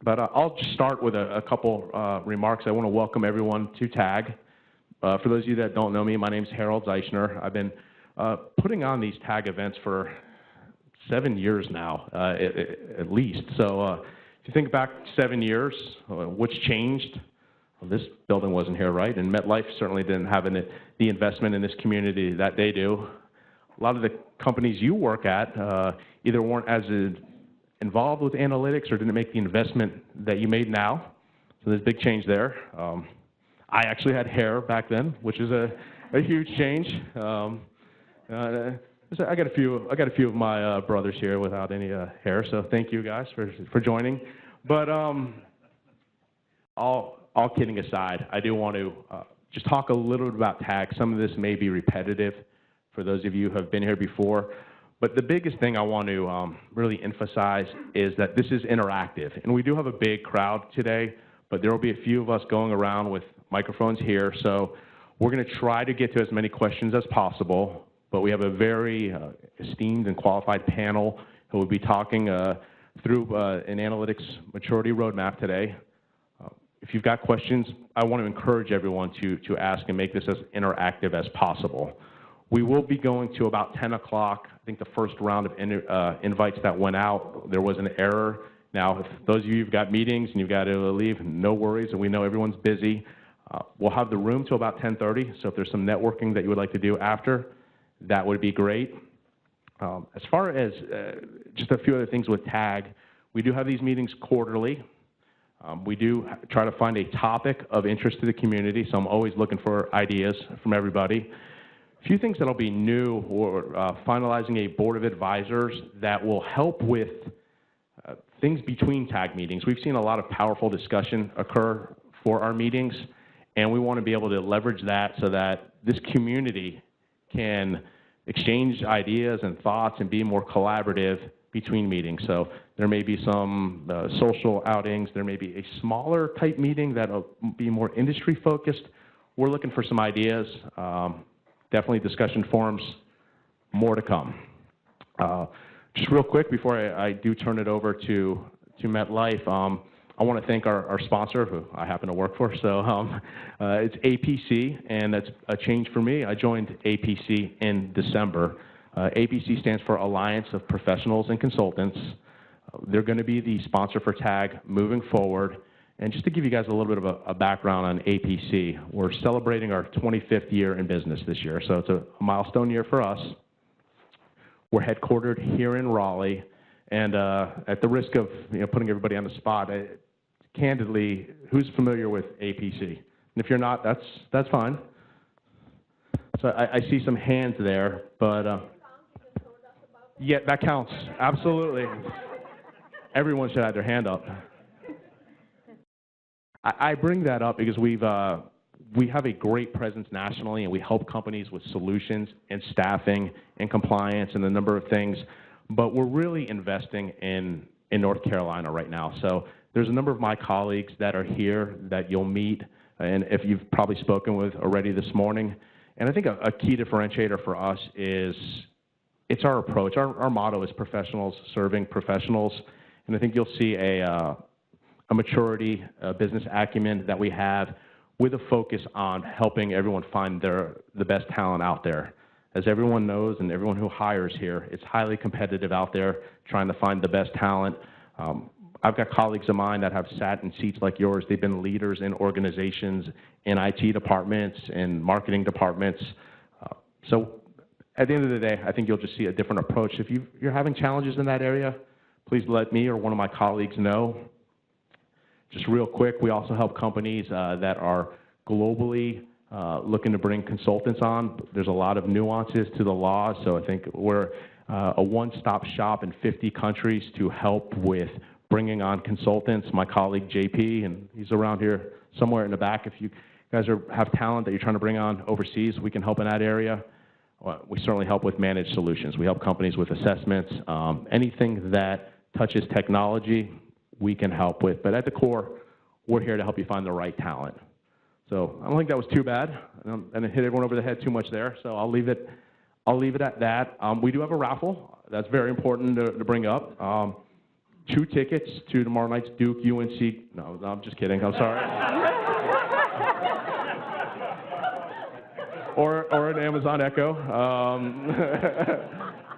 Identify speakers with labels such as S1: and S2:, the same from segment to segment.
S1: But I'll just start with a couple remarks. I want to welcome everyone to TAAG. For those of you that don't know me, my name is Harold Zeichner. I've been putting on these TAAG events for 7 years now, at least. So if you think back 7 years, what's changed? Well, this building wasn't here, right? And MetLife certainly didn't have the investment in this community that they do. A lot of the companies you work at either weren't as involved with analytics or didn't make the investment that you made now. So there's a big change there. I actually had hair back then, which is a huge change. I got a few of my brothers here without any hair, so thank you guys for joining. But all kidding aside, I do want to just talk a little bit about TAAG. Some of this may be repetitive for those of you who have been here before. But the biggest thing I want to really emphasize is that this is interactive. And we do have a big crowd today, but there will be a few of us going around with microphones here. So we're going to try to get to as many questions as possible. But we have a very esteemed and qualified panel who will be talking through an analytics maturity roadmap today. If you've got questions, I want to encourage everyone to ask and make this as interactive as possible. We will be going to about 10 o'clock. I think the first round of invites that went out, there was an error. Now, if those of you who've got meetings and you've got to leave, no worries, and we know everyone's busy. We'll have the room till about 10:30, so if there's some networking that you would like to do after, that would be great. As far as just a few other things with TAAG, we do have these meetings quarterly. We do try to find a topic of interest to the community, so I'm always looking for ideas from everybody. A few things that'll be new, or finalizing a board of advisors that will help with things between TAAG meetings. We've seen a lot of powerful discussion occur for our meetings, and we want to be able to leverage that so that this community can exchange ideas and thoughts and be more collaborative between meetings. So there may be some social outings. There may be a smaller type meeting that'll be more industry focused. We're looking for some ideas. Definitely discussion forums, more to come. Just real quick before I do turn it over to MetLife, I want to thank our sponsor, who I happen to work for. So it's APC, and that's a change for me. I joined APC in December. APC stands for Alliance of Professionals and Consultants. They're going to be the sponsor for TAAG moving forward. And just to give you guys a little bit of a background on APC, we're celebrating our 25th year in business this year, so it's a milestone year for us. We're headquartered here in Raleigh, and at the risk of putting everybody on the spot, candidly, who's familiar with APC? And if you're not, that's fine. So I see some hands there, but yeah, that counts, absolutely. Everyone should have their hand up. I bring that up because we have a great presence nationally, and we help companies with solutions and staffing and compliance and a number of things. But we're really investing in North Carolina right now. So there's a number of my colleagues that are here that you'll meet, and if you've probably spoken with already this morning. And I think a key differentiator for us is it's our approach. Our motto is professionals serving professionals, and I think you'll see a maturity, business acumen that we have with a focus on helping everyone find the best talent out there. As everyone knows, and everyone who hires here, it's highly competitive out there trying to find the best talent. I've got colleagues of mine that have sat in seats like yours. They've been leaders in organizations, in IT departments, in marketing departments. So at the end of the day, I think you'll just see a different approach. If you're having challenges in that area, please let me or one of my colleagues know. Just real quick, we also help companies that are globally looking to bring consultants on. There's a lot of nuances to the law, so I think we're a one-stop shop in 50 countries to help with bringing on consultants. My colleague JP, and he's around here somewhere in the back. If you guys have talent that you're trying to bring on overseas, we can help in that area. We certainly help with managed solutions. We help companies with assessments. Anything that touches technology, we can help with. But at the core, we're here to help you find the right talent. So I don't think that was too bad. I didn't hit everyone over the head too much there, so I'll leave it at that. We do have a raffle. That's very important to bring up. 2 tickets to tomorrow night's Duke UNC. No, I'm just kidding. I'm sorry. or an Amazon Echo.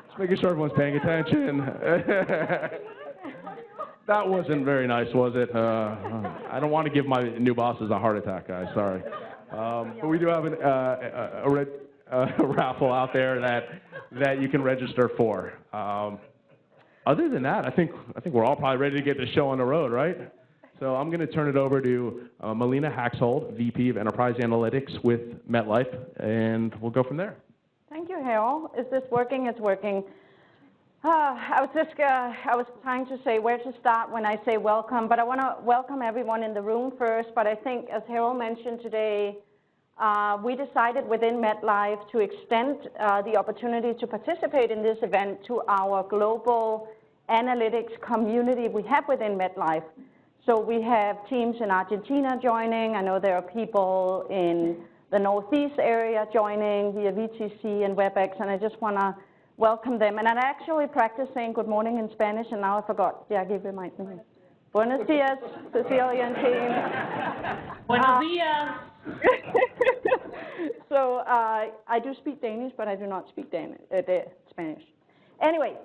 S1: Just making sure everyone's paying attention. That wasn't very nice, was it? I don't want to give my new bosses a heart attack, guys. Sorry. But we do have a raffle out there that you can register for. Other than that, I think we're all probably ready to get the show on the road, right? So I'm going to turn it over to Melina Haxhold, VP of Enterprise Analytics with MetLife, and we'll go from there.
S2: Thank you, Harold. Is this working? It's working. I was trying to say where to start when I say welcome, but I want to welcome everyone in the room first. But I think, as Harold mentioned today, we decided within MetLife to extend the opportunity to participate in this event to our global analytics community we have within MetLife. So we have teams in Argentina joining. I know there are people in the Northeast area joining via VTC and WebEx, and I just want to welcome them. And I'm actually practicing good morning in Spanish, and now I forgot. Jackie, remind me. Buenos dias, Sicilian team.
S3: Buenos dias.
S2: So I do speak Danish, but I do not speak Spanish. Anyway,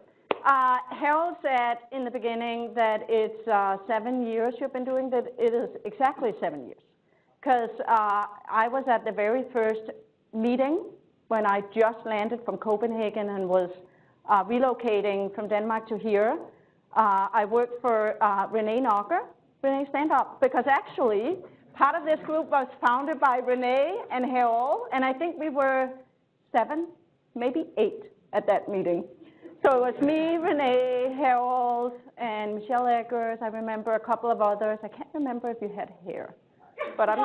S2: Harold said in the beginning that it's 7 years you've been doing that. It is exactly 7 years. Because I was at the very first meeting when I just landed from Copenhagen and was relocating from Denmark to here. I worked for Renee Knocker. Renee, stand up. Because actually, part of this group was founded by Renee and Harold, and I think we were 7, maybe 8 at that meeting. So it was me, Renee, Harold, and Michelle Eggers. I remember a couple of others. I can't remember if you had hair, but I'm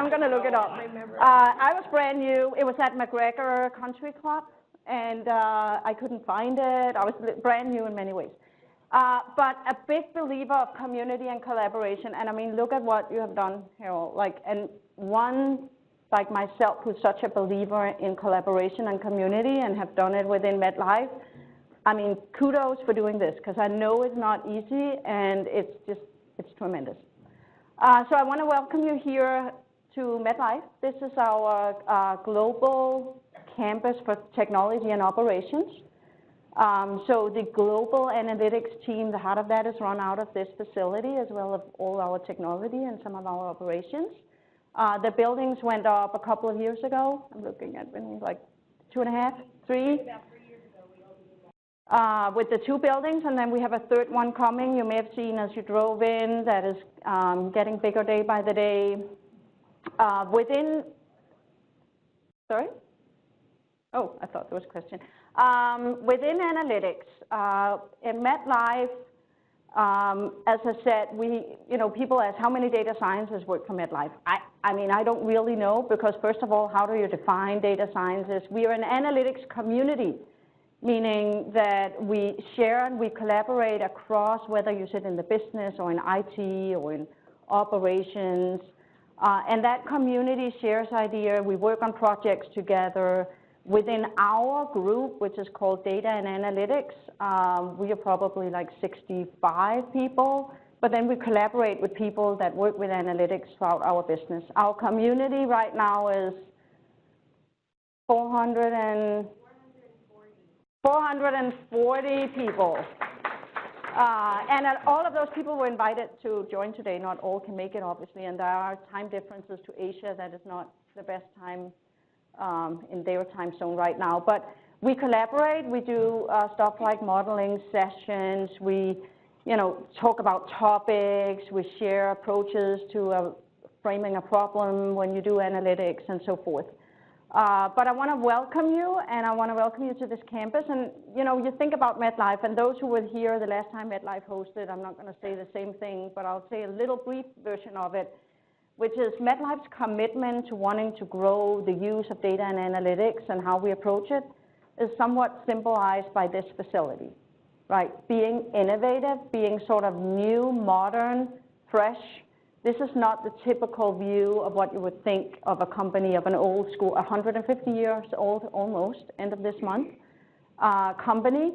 S2: gonna look it up. I was brand new. It was at McGregor Country Club, and I couldn't find it. I was brand new in many ways. But a big believer of community and collaboration. And I mean, look at what you have done, Harold. And one like myself who's such a believer in collaboration and community and have done it within MetLife, I mean, kudos for doing this, because I know it's not easy, and it's tremendous. So I want to welcome you here to MetLife. This is our global campus for technology and operations. So the global analytics team, the heart of that is run out of this facility, as well as all our technology and some of our operations. The buildings went up a couple of years ago. I'm looking at like 2.5, 3.
S3: About 3 years ago, we opened
S2: with the 2 buildings, and then we have a third one coming. You may have seen as you drove in that is getting bigger day by the day. Sorry? Oh, I thought there was a question. Within analytics, in MetLife, as I said, people ask how many data scientists work for MetLife. I mean, I don't really know, because first of all, how do you define data scientists? We are an analytics community, meaning that we share and we collaborate across, whether you sit in the business or in IT or in operations. And that community shares ideas. We work on projects together. Within our group, which is called Data and Analytics, we are probably like 65 people, but then we collaborate with people that work with analytics throughout our business. Our community right now is 440 people. And all of those people were invited to join today. Not all can make it, obviously, and there are time differences to Asia. That is not the best time in their time zone right now. But we collaborate. We do stuff like modeling sessions. We talk about topics. We share approaches to framing a problem when you do analytics and so forth. But I want to welcome you, and I want to welcome you to this campus. And you think about MetLife, and those who were here the last time MetLife hosted, I'm not going to say the same thing, but I'll say a little brief version of it, which is MetLife's commitment to wanting to grow the use of data and analytics and how we approach it is somewhat symbolized by this facility, right? Being innovative, being sort of new, modern, fresh. This is not the typical view of what you would think of a company of an old school, 150 years old almost, end of this month, company.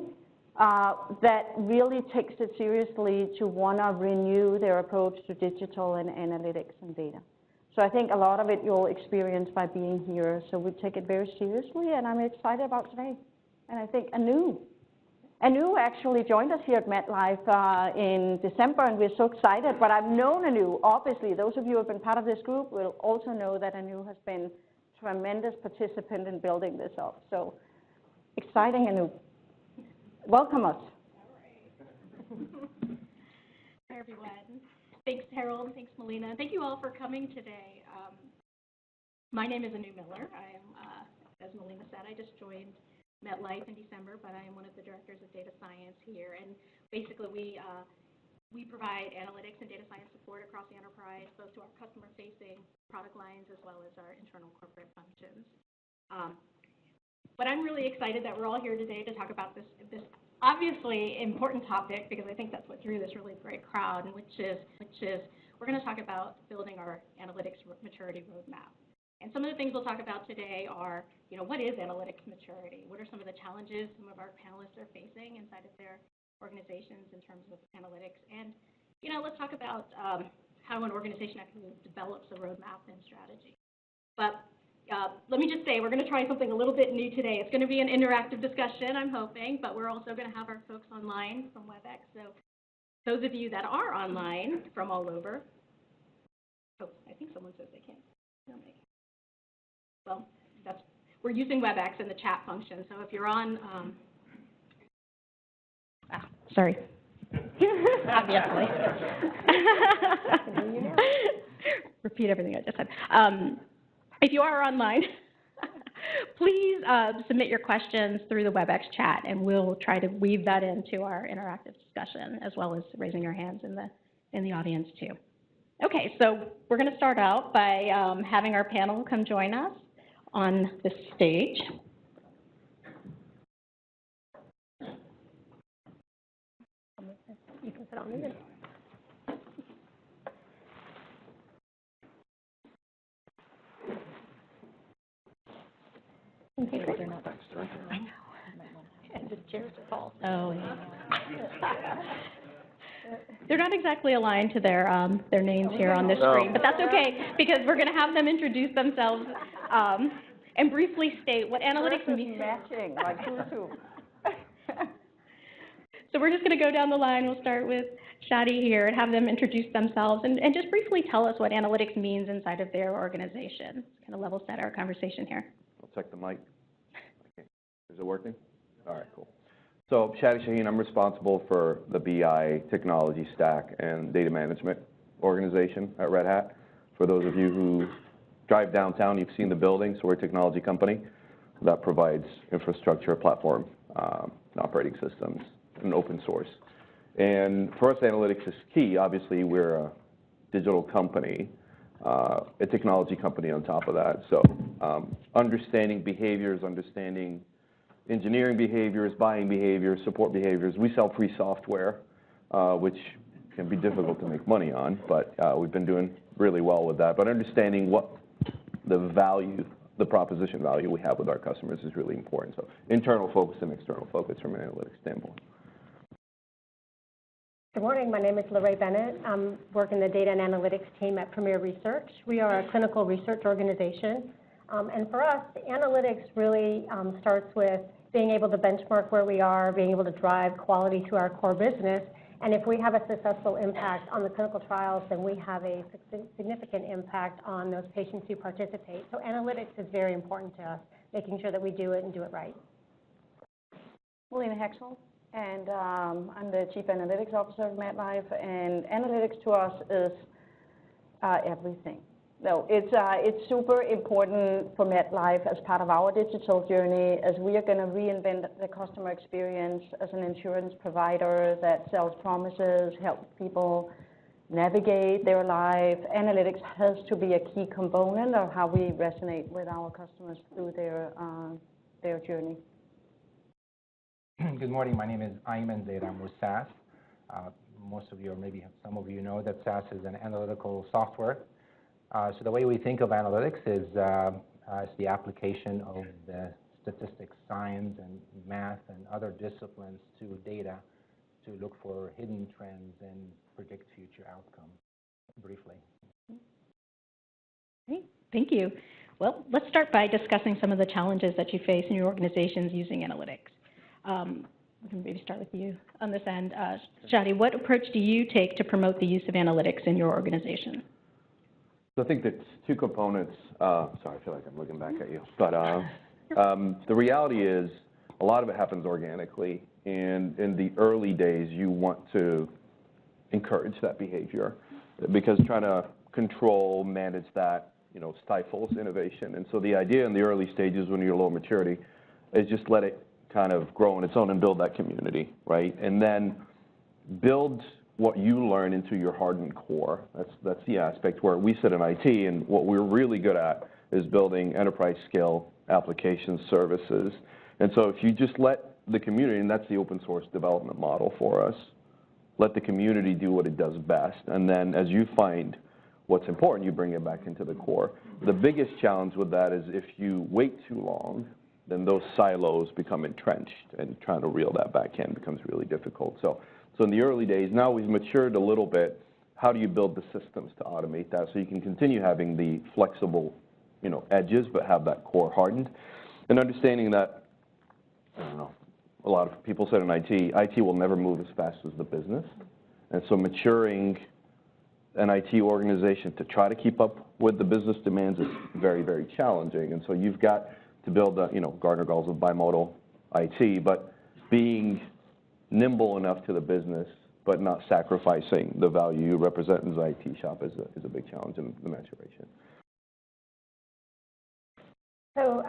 S2: that really takes it seriously to want to renew their approach to digital and analytics and data. So I think a lot of it you'll experience by being here. So we take it very seriously, and I'm excited about today. And I think Anu actually joined us here at MetLife in December, and we're so excited. But I've known Anu. Obviously, those of you who have been part of this group will also know that Anu has been a tremendous participant in building this up. So exciting, Anu. Welcome us.
S3: Hi, everyone. Thanks, Harold. Thanks, Melina. Thank you all for coming today. My name is Anu Miller. I am, as Melina said, I just joined MetLife in December, but I am one of the directors of data science here. And basically, we provide analytics and data science support across the enterprise, both to our customer-facing product lines as well as our internal corporate functions. But I'm really excited that we're all here today to talk about this obviously important topic, because I think that's what drew this really great crowd, and which is we're going to talk about building our analytics maturity roadmap. And some of the things we'll talk about today are, what is analytics maturity? What are some of the challenges some of our panelists are facing inside of their organizations in terms of analytics? And, let's talk about how an organization actually develops a roadmap and strategy. But let me just say, we're going to try something a little bit new today. It's going to be an interactive discussion, I'm hoping, but we're also going to have our folks online from WebEx. So those of you that are online from all over, oh, I think someone says they can't. Well, we're using WebEx in the chat function. So if you're on, sorry, obviously. Repeat everything I just said. If you are online, please submit your questions through the WebEx chat, and we'll try to weave that into our interactive discussion, as well as raising your hands in the audience too. Okay, so we're going to start out by having our panel come join us on the stage. You can sit on it. They're not that strong. I know. And the chairs are tall. Oh, yeah. They're not exactly aligned to their names here on this screen, but that's okay, because we're going to have them introduce themselves and briefly state what analytics means.
S2: Matching, like who's who.
S3: So we're just going to go down the line. We'll start with Shadi here and have them introduce themselves and just briefly tell us what analytics means inside of their organization. Kind of level set our conversation here.
S4: I'll check the mic. Okay. Is it working? All right, cool. So Shadi Shaheen, I'm responsible for the BI technology stack and data management organization at Red Hat. For those of you who drive downtown, you've seen the building, so we're a technology company that provides infrastructure, platform, operating systems, and open source. And for us, analytics is key. Obviously, we're a digital company, a technology company on top of that. So understanding behaviors, understanding engineering behaviors, buying behaviors, support behaviors. We sell free software, which can be difficult to make money on, but we've been doing really well with that. But understanding what the value, the proposition value we have with our customers is really important. So internal focus and external focus from an analytics standpoint.
S5: Good morning. My name is Lorraine Bennett. I'm working the data and analytics team at Premier Research. We are a clinical research organization. And for us, analytics really starts with being able to benchmark where we are, being able to drive quality to our core business. And if we have a successful impact on the clinical trials, then we have a significant impact on those patients who participate. So analytics is very important to us, making sure that we do it and do it right.
S2: Melina Hexel, and I'm the Chief Analytics Officer of MetLife, and analytics to us is everything. No, it's super important for MetLife as part of our digital journey, as we are going to reinvent the customer experience as an insurance provider that sells promises, helps people navigate their life. Analytics has to be a key component of how we resonate with our customers through their journey.
S6: Good morning. My name is Ayman Zaid. I'm with SAS. Most of you, or maybe some of you, know that SAS is an analytical software. So the way we think of analytics is it's the application of the statistics, science, and math, and other disciplines to data to look for hidden trends and predict future outcomes, briefly.
S3: Great, thank you. Well, let's start by discussing some of the challenges that you face in your organizations using analytics. We can maybe start with you on this end. Shadi, what approach do you take to promote the use of analytics in your organization?
S4: So I think that's two components. Sorry, I feel like I'm looking back at you. But the reality is a lot of it happens organically. And in the early days, you want to encourage that behavior because trying to control, manage that, stifles innovation. And so the idea in the early stages when you're low maturity is just let it kind of grow on its own and build that community, right? And then build what you learn into your hardened core. That's the aspect where we sit in IT, and what we're really good at is building enterprise scale application services. And so if you just let the community, and that's the open source development model for us, let the community do what it does best, and then as you find what's important, you bring it back into the core. The biggest challenge with that is if you wait too long, then those silos become entrenched, and trying to reel that back in becomes really difficult. So in the early days, now we've matured a little bit, how do you build the systems to automate that so you can continue having the flexible, edges, but have that core hardened? And understanding that, I don't know, a lot of people said in IT will never move as fast as the business. And so maturing an IT organization to try to keep up with the business demands is very, very challenging. And so you've got to build a, Gartner calls it bimodal IT, but being nimble enough to the business, but not sacrificing the value you represent as an IT shop is a big challenge in the maturation.
S5: So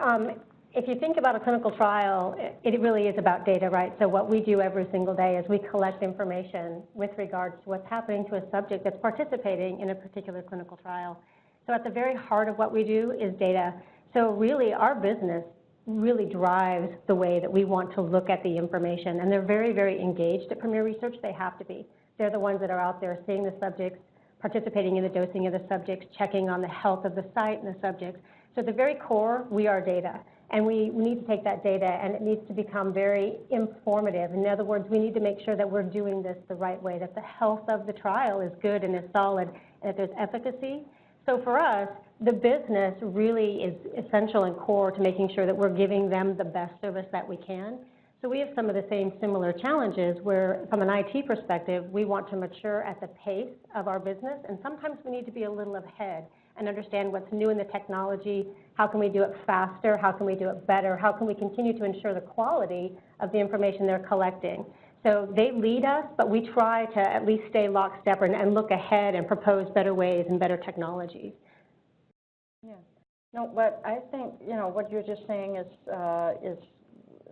S5: if you think about a clinical trial, it really is about data, right? So what we do every single day is we collect information with regards to what's happening to a subject that's participating in a particular clinical trial. So at the very heart of what we do is data. So really our business really drives the way that we want to look at the information. And they're very, very engaged at Premier Research. They have to be. They're the ones that are out there seeing the subjects, participating in the dosing of the subjects, checking on the health of the site and the subjects. So at the very core, we are data. And we need to take that data and it needs to become very informative. In other words, we need to make sure that we're doing this the right way, that the health of the trial is good and is solid, and that there's efficacy. So for us, the business really is essential and core to making sure that we're giving them the best service that we can. So we have some of the same similar challenges where, from an IT perspective, we want to mature at the pace of our business, and sometimes we need to be a little ahead and understand what's new in the technology, how can we do it faster, how can we do it better, how can we continue to ensure the quality of the information they're collecting. So they lead us, but we try to at least stay lockstep and look ahead and propose better ways and better technologies.
S2: Yeah. No, but I think, what you're just saying is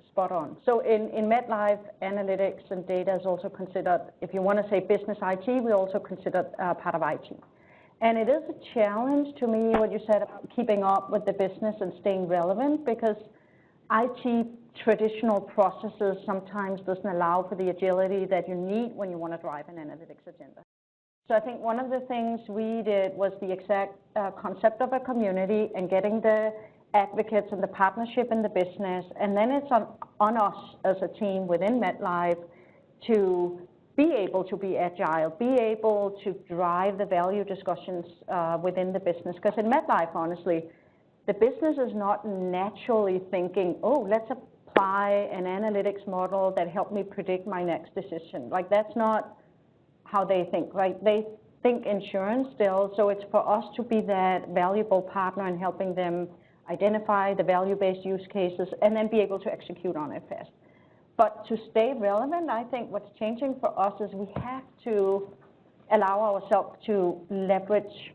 S2: spot on. So in MetLife, analytics and data is also considered, if you want to say business IT, we also consider part of IT. And it is a challenge to me, what you said about keeping up with the business and staying relevant, because IT traditional processes sometimes doesn't allow for the agility that you need when you want to drive an analytics agenda. So I think one of the things we did was the exact concept of a community and getting the advocates and the partnership in the business. And then it's on us as a team within MetLife to be able to be agile, be able to drive the value discussions within the business. Because in MetLife, honestly, the business is not naturally thinking, oh, let's apply an analytics model that helped me predict my next decision. Like, that's not how they think, right? They think insurance still, so it's for us to be that valuable partner in helping them identify the value-based use cases and then be able to execute on it fast. But to stay relevant, I think what's changing for us is we have to allow ourselves to leverage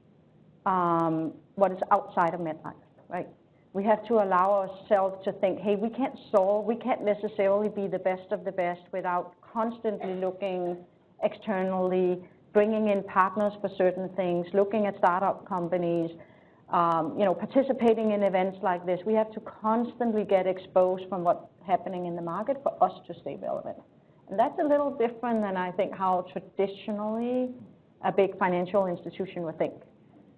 S2: what is outside of MetLife, right? We have to allow ourselves to think, hey, we can't necessarily be the best of the best without constantly looking externally, bringing in partners for certain things, looking at startup companies, participating in events like this. We have to constantly get exposed from what's happening in the market for us to stay relevant. And that's a little different than I think how traditionally a big financial institution would think,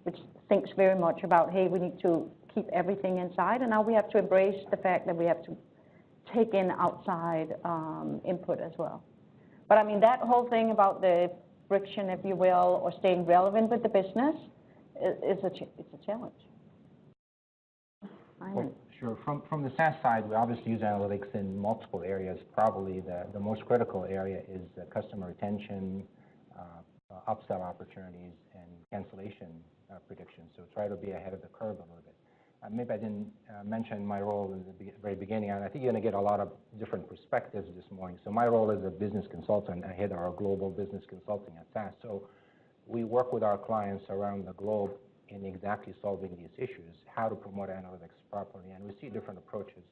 S2: which thinks very much about, hey, we need to keep everything inside, and now we have to embrace the fact that we have to take in outside input as well. But I mean, that whole thing about the friction, if you will, or staying relevant with the business it's a challenge.
S6: Well, sure. From the SaaS side, we obviously use analytics in multiple areas. Probably the most critical area is customer retention, upsell opportunities, and cancellation prediction. So try to be ahead of the curve a little bit. Maybe I didn't mention my role in the very beginning, and I think you're going to get a lot of different perspectives this morning. So my role as a business consultant, I head our global business consulting at SAS. So we work with our clients around the globe in exactly solving these issues, how to promote analytics properly, and we see different approaches.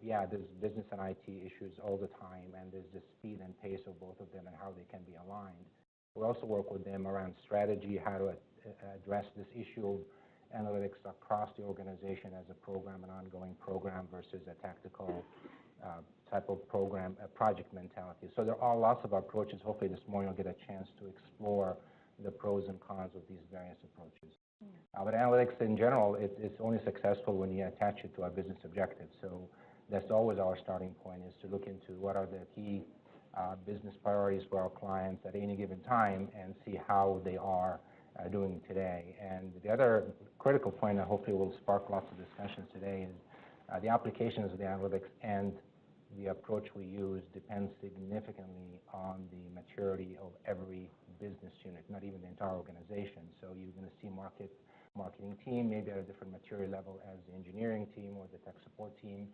S6: Yeah, there's business and IT issues all the time, and there's the speed and pace of both of them and how they can be aligned. We also work with them around strategy, how to address this issue of analytics across the organization as a program, an ongoing program versus a tactical type of program, a project mentality. So there are lots of approaches. Hopefully this morning you'll get a chance to explore the pros and cons of these various approaches. But analytics in general, it's only successful when you attach it to our business objectives. So that's always our starting point, is to look into what are the key business priorities for our clients at any given time and see how they are doing today. And the other critical point that hopefully will spark lots of discussions today is the applications of the analytics and the approach we use depends significantly on the maturity of every business unit, not even the entire organization. So you're going to see marketing team maybe at a different maturity level as the engineering team or the tech support team.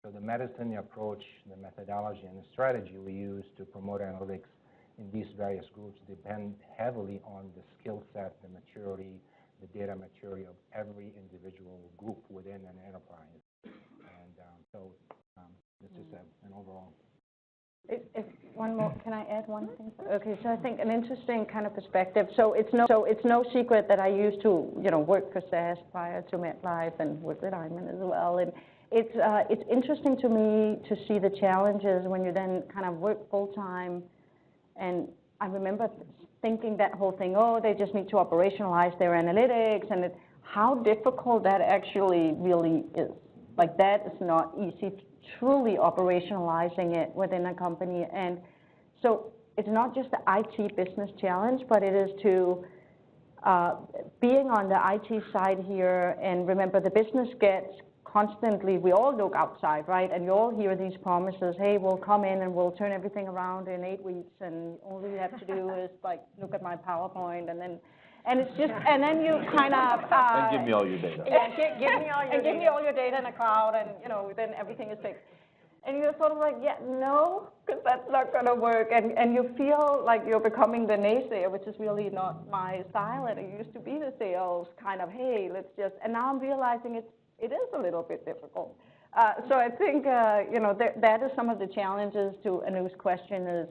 S6: So the medicine, the approach, the methodology, and the strategy we use to promote analytics in these various groups depend heavily on the skill set, the maturity, the data maturity of every individual group within an enterprise. And this is an overall.
S2: If one more, can I add one thing? Okay, so I think an interesting kind of perspective. So it's no secret that I used to work for SAS prior to MetLife and work with Iman as well. And it's interesting to me to see the challenges when you then kind of work full time. And I remember thinking that whole thing, oh, they just need to operationalize their analytics, and how difficult that actually really is. Like, that is not easy, truly operationalizing it within a company. And so it's not just the IT business challenge, but it is to being on the IT side here. And remember, the business gets constantly, we all look outside, right? And you all hear these promises, hey, we'll come in and we'll turn everything around in 8 weeks, and all you have to do is like look at my PowerPoint, and it's just, and then you kind of
S4: and give me all your data.
S2: Yeah, give me all your data. Give me all your data in the cloud, and then everything is fixed. And you're sort of like, yeah, no, because that's not going to work. And you feel like you're becoming the naysayer, which is really not my style. And it used to be the sales kind of, hey, let's just, and now I'm realizing it is a little bit difficult. So I think, that is some of the challenges to Anu's question, is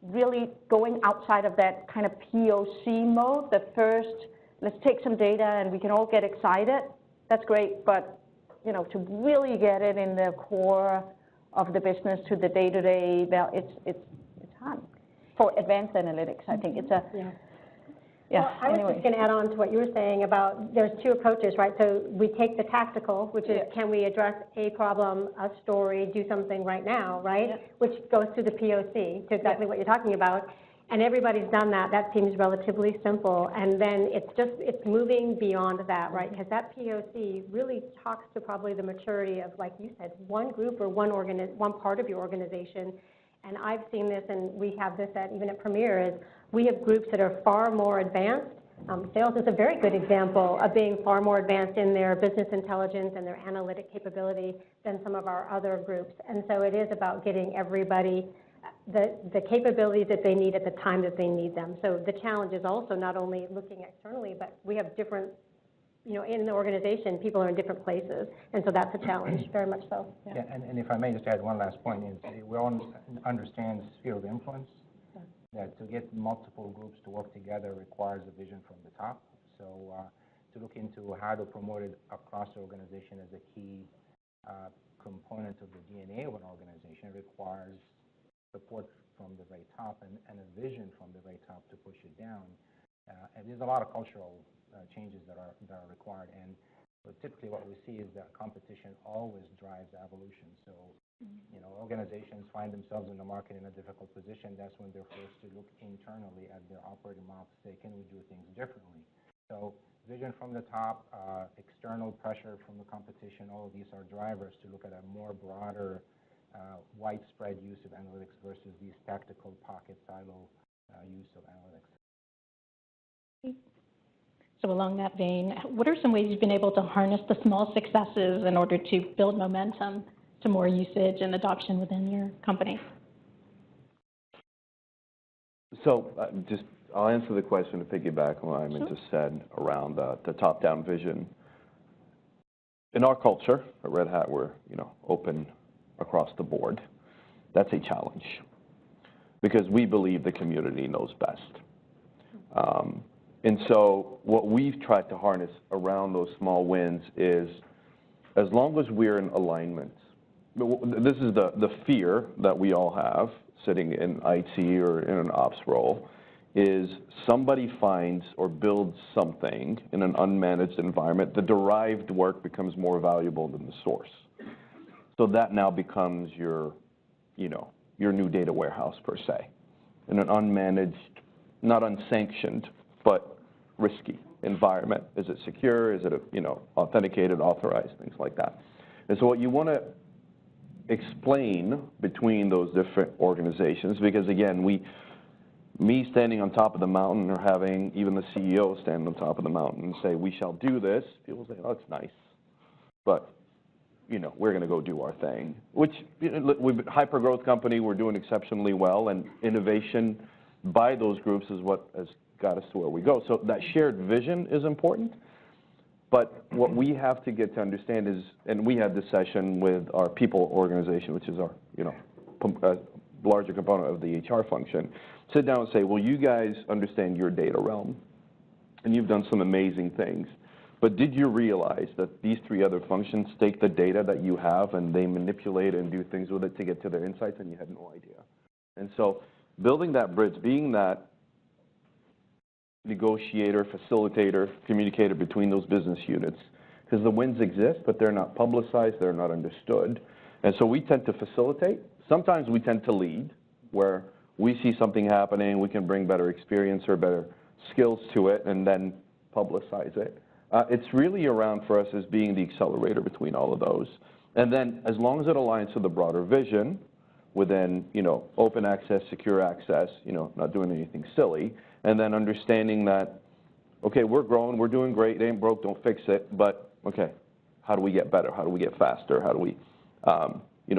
S2: really going outside of that kind of POC mode. The first, let's take some data and we can all get excited. That's great, but to really get it in the core of the business to the day-to-day, well, it's hard. For advanced analytics, I think it's a, yeah.
S5: Well, I was just going to add on to what you were saying about there's two approaches, right? So we take the tactical, which is can we address a problem, a story, do something right now, right? Yep. Which goes to the POC, to exactly what you're talking about. And everybody's done that. That seems relatively simple. And then it's moving beyond that, right? Because that POC really talks to probably the maturity of, like you said, one group or one part of your organization. And I've seen this, and we have this even at Premier, is we have groups that are far more advanced. Sales is a very good example of being far more advanced in their business intelligence and their analytic capability than some of our other groups. And so it is about getting everybody the capabilities that they need at the time that they need them. So the challenge is also not only looking externally, but we have different, in the organization, people are in different places. And so that's a challenge, very much so.
S6: Yeah, and if I may just add one last point, is we all understand the sphere of influence, that to get multiple groups to work together requires a vision from the top. So to look into how to promote it across the organization as a key component of the DNA of an organization requires support from the very top and a vision from the very top to push it down. And there's a lot of cultural changes that are required. And So typically what we see is that competition always drives evolution. So, organizations find themselves in the market in a difficult position. That's when they're forced to look internally at their operating model to say, can we do things differently? So vision from the top, external pressure from the competition, all of these are drivers to look at a more broader, widespread use of analytics versus these tactical pocket silo use of analytics.
S3: So along that vein, what are some ways you've been able to harness the small successes in order to build momentum to more usage and adoption within your company?
S4: So I'll answer the question to piggyback on what Ayman just said around the top-down vision. In our culture at Red Hat, we're open across the board. That's a challenge because we believe the community knows best. And so what we've tried to harness around those small wins is, as long as we're in alignment, this is the fear that we all have sitting in IT or in an ops role, is somebody finds or builds something in an unmanaged environment, the derived work becomes more valuable than the source. So that now becomes your new data warehouse per se, in an unmanaged, not unsanctioned, but risky environment. Is it secure? Is it authenticated, authorized, things like that? And so what you want to explain between those different organizations, because again, me standing on top of the mountain or having even the CEO stand on top of the mountain and say, we shall do this, people say, oh, it's nice, but we're going to go do our thing, which we've been a hyper-growth company, we're doing exceptionally well, and innovation by those groups is what has got us to where we go. So that shared vision is important, but what we have to get to understand is, and we had this session with our people organization, which is our larger component of the HR function, sit down and say, well, you guys understand your data realm, and you've done some amazing things. But did you realize that these three other functions take the data that you have and they manipulate and do things with it to get to their insights, and you had no idea? And so building that bridge, being that negotiator, facilitator, communicator between those business units, because the wins exist, but they're not publicized, they're not understood. And so we tend to facilitate. Sometimes we tend to lead, where we see something happening, we can bring better experience or better skills to it, and then publicize it. It's really around for us as being the accelerator between all of those. And then as long as it aligns to the broader vision within, open access, secure access, not doing anything silly, and then understanding that, okay, we're growing, we're doing great, it ain't broke, don't fix it, but okay, how do we get better? How do we get faster? How do we,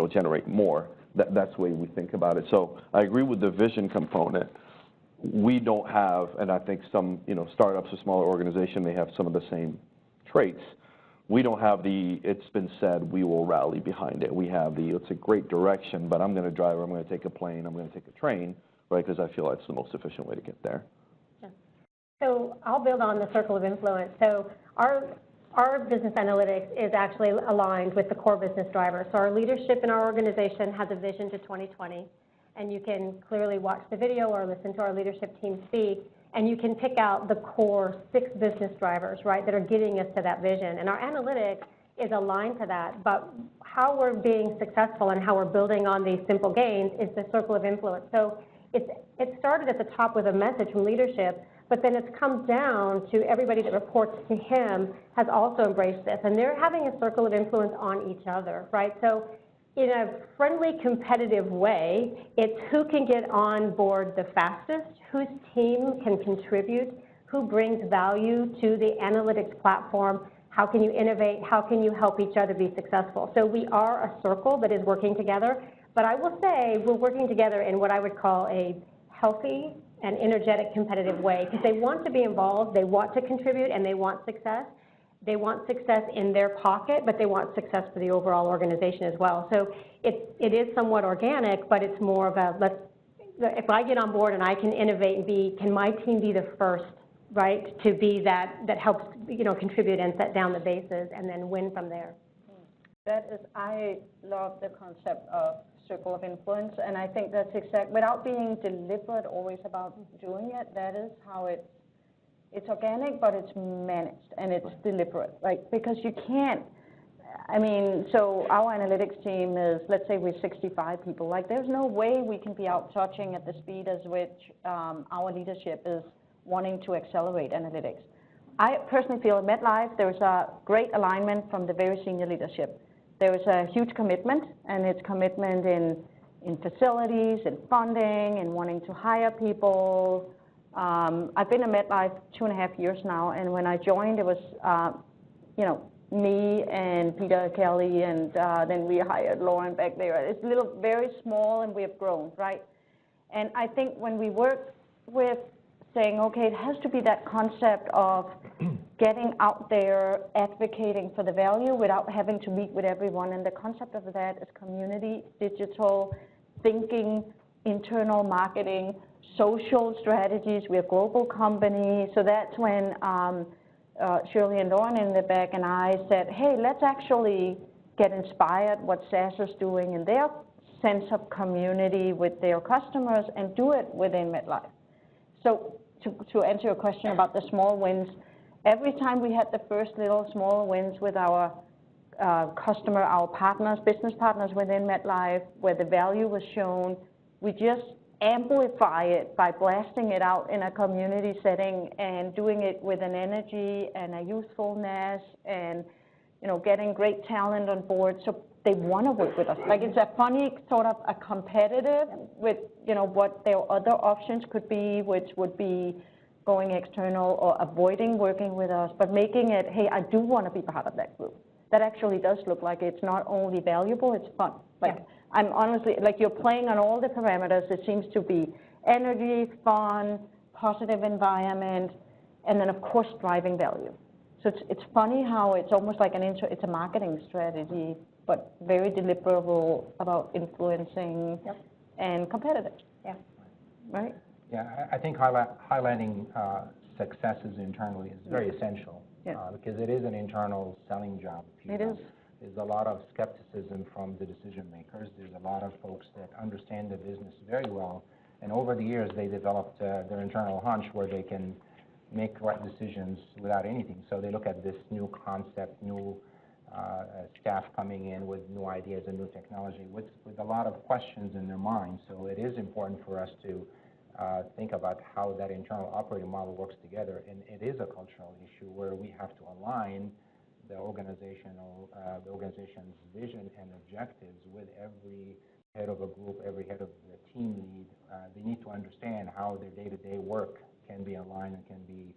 S4: generate more? That's the way we think about it. So I agree with the vision component. We don't have, and I think some, startups or smaller organizations, they have some of the same traits. We don't have it's been said, we will rally behind it. We have it's a great direction, but I'm going to drive, I'm going to take a plane, I'm going to take a train, right, because I feel that's the most efficient way to get there.
S5: Yeah. So I'll build on the circle of influence. So our business analytics is actually aligned with the core business drivers. So our leadership in our organization has a vision to 2020, and you can clearly watch the video or listen to our leadership team speak, and you can pick out the core 6 business drivers, right, that are getting us to that vision. And our analytics is aligned to that, but how we're being successful and how we're building on these simple gains is the circle of influence. So it started at the top with a message from leadership, but then it's come down to everybody that reports to him has also embraced this, and they're having a circle of influence on each other, right? So in a friendly, competitive way, it's who can get on board the fastest, whose team can contribute, who brings value to the analytics platform, how can you innovate, how can you help each other be successful. So we are a circle that is working together, but I will say we're working together in what I would call a healthy and energetic competitive way, because they want to be involved, they want to contribute, and they want success. They want success in their pocket, but they want success for the overall organization as well. So it is somewhat organic, but it's more of a, if I get on board and I can innovate and can my team be the first, right, to be that helps, contribute and set down the bases and then win from there.
S2: I love the concept of circle of influence, and I think that's exact, without being deliberate always about doing it, that is how it It's organic, but it's managed, and it's deliberate, right? Because you can't, I mean, so our analytics team is, let's say we're 65 people. Like, there's no way we can be out touching at the speed as which our leadership is wanting to accelerate analytics. I personally feel at MetLife, there's a great alignment from the very senior leadership. There is a huge commitment, and it's commitment in facilities, in funding, and wanting to hire people. I've been at MetLife 2.5 years now, and when I joined, it was, you know, me and Peter Kelly, and then we hired Lauren back there. It's very small, and we have grown, right? And I think when we work with saying, okay, it has to be that concept of getting out there, advocating for the value without having to meet with everyone. And the concept of that is community, digital, thinking, internal marketing, social strategies. We're a global company. So that's when Shirley and Lauren in the back and I said, hey, let's actually get inspired what SAS is doing in their sense of community with their customers and do it within MetLife. So to answer your question about the small wins, every time we had the first little small wins with our customer, our partners, business partners within MetLife, where the value was shown, we just amplify it by blasting it out in a community setting and doing it with an energy and a youthfulness and, you know, getting great talent on board. So they want to work with us. Like, it's a funny sort of a competitive with, you know, what their other options could be, which would be going external or avoiding working with us, but making it, hey, I do want to be part of that group. That actually does look like it's not only valuable, it's fun. Like, yeah. I'm honestly, like, you're playing on all the parameters. It seems to be energy, fun, positive environment, and then, of course, driving value. So it's funny how it's almost like it's a marketing strategy, but very deliberate about influencing and competitive. Yeah. Right?
S6: Yeah, I think highlighting successes internally is very essential. Yeah. Because it is an internal selling job.
S2: It is.
S6: There's a lot of skepticism from the decision makers. There's a lot of folks that understand the business very well, and over the years they developed their internal hunch where they can make right decisions without anything. So they look at this new concept, new staff coming in with new ideas and new technology with a lot of questions in their mind. So it is important for us to think about how that internal operating model works together. And it is a cultural issue where we have to align the organization's vision and objectives with every head of a group, every head of the team lead. They need to understand how their day-to-day work can be aligned and can be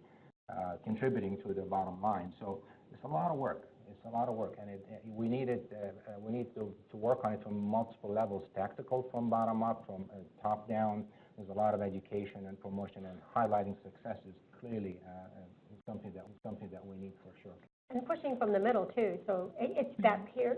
S6: contributing to the bottom line. So it's a lot of work. It's a lot of work, and we need to work on it from multiple levels: tactical from bottom up, from top down. There's a lot of education and promotion, and highlighting successes clearly something that we need for sure.
S5: And pushing from the middle too. So it's that peer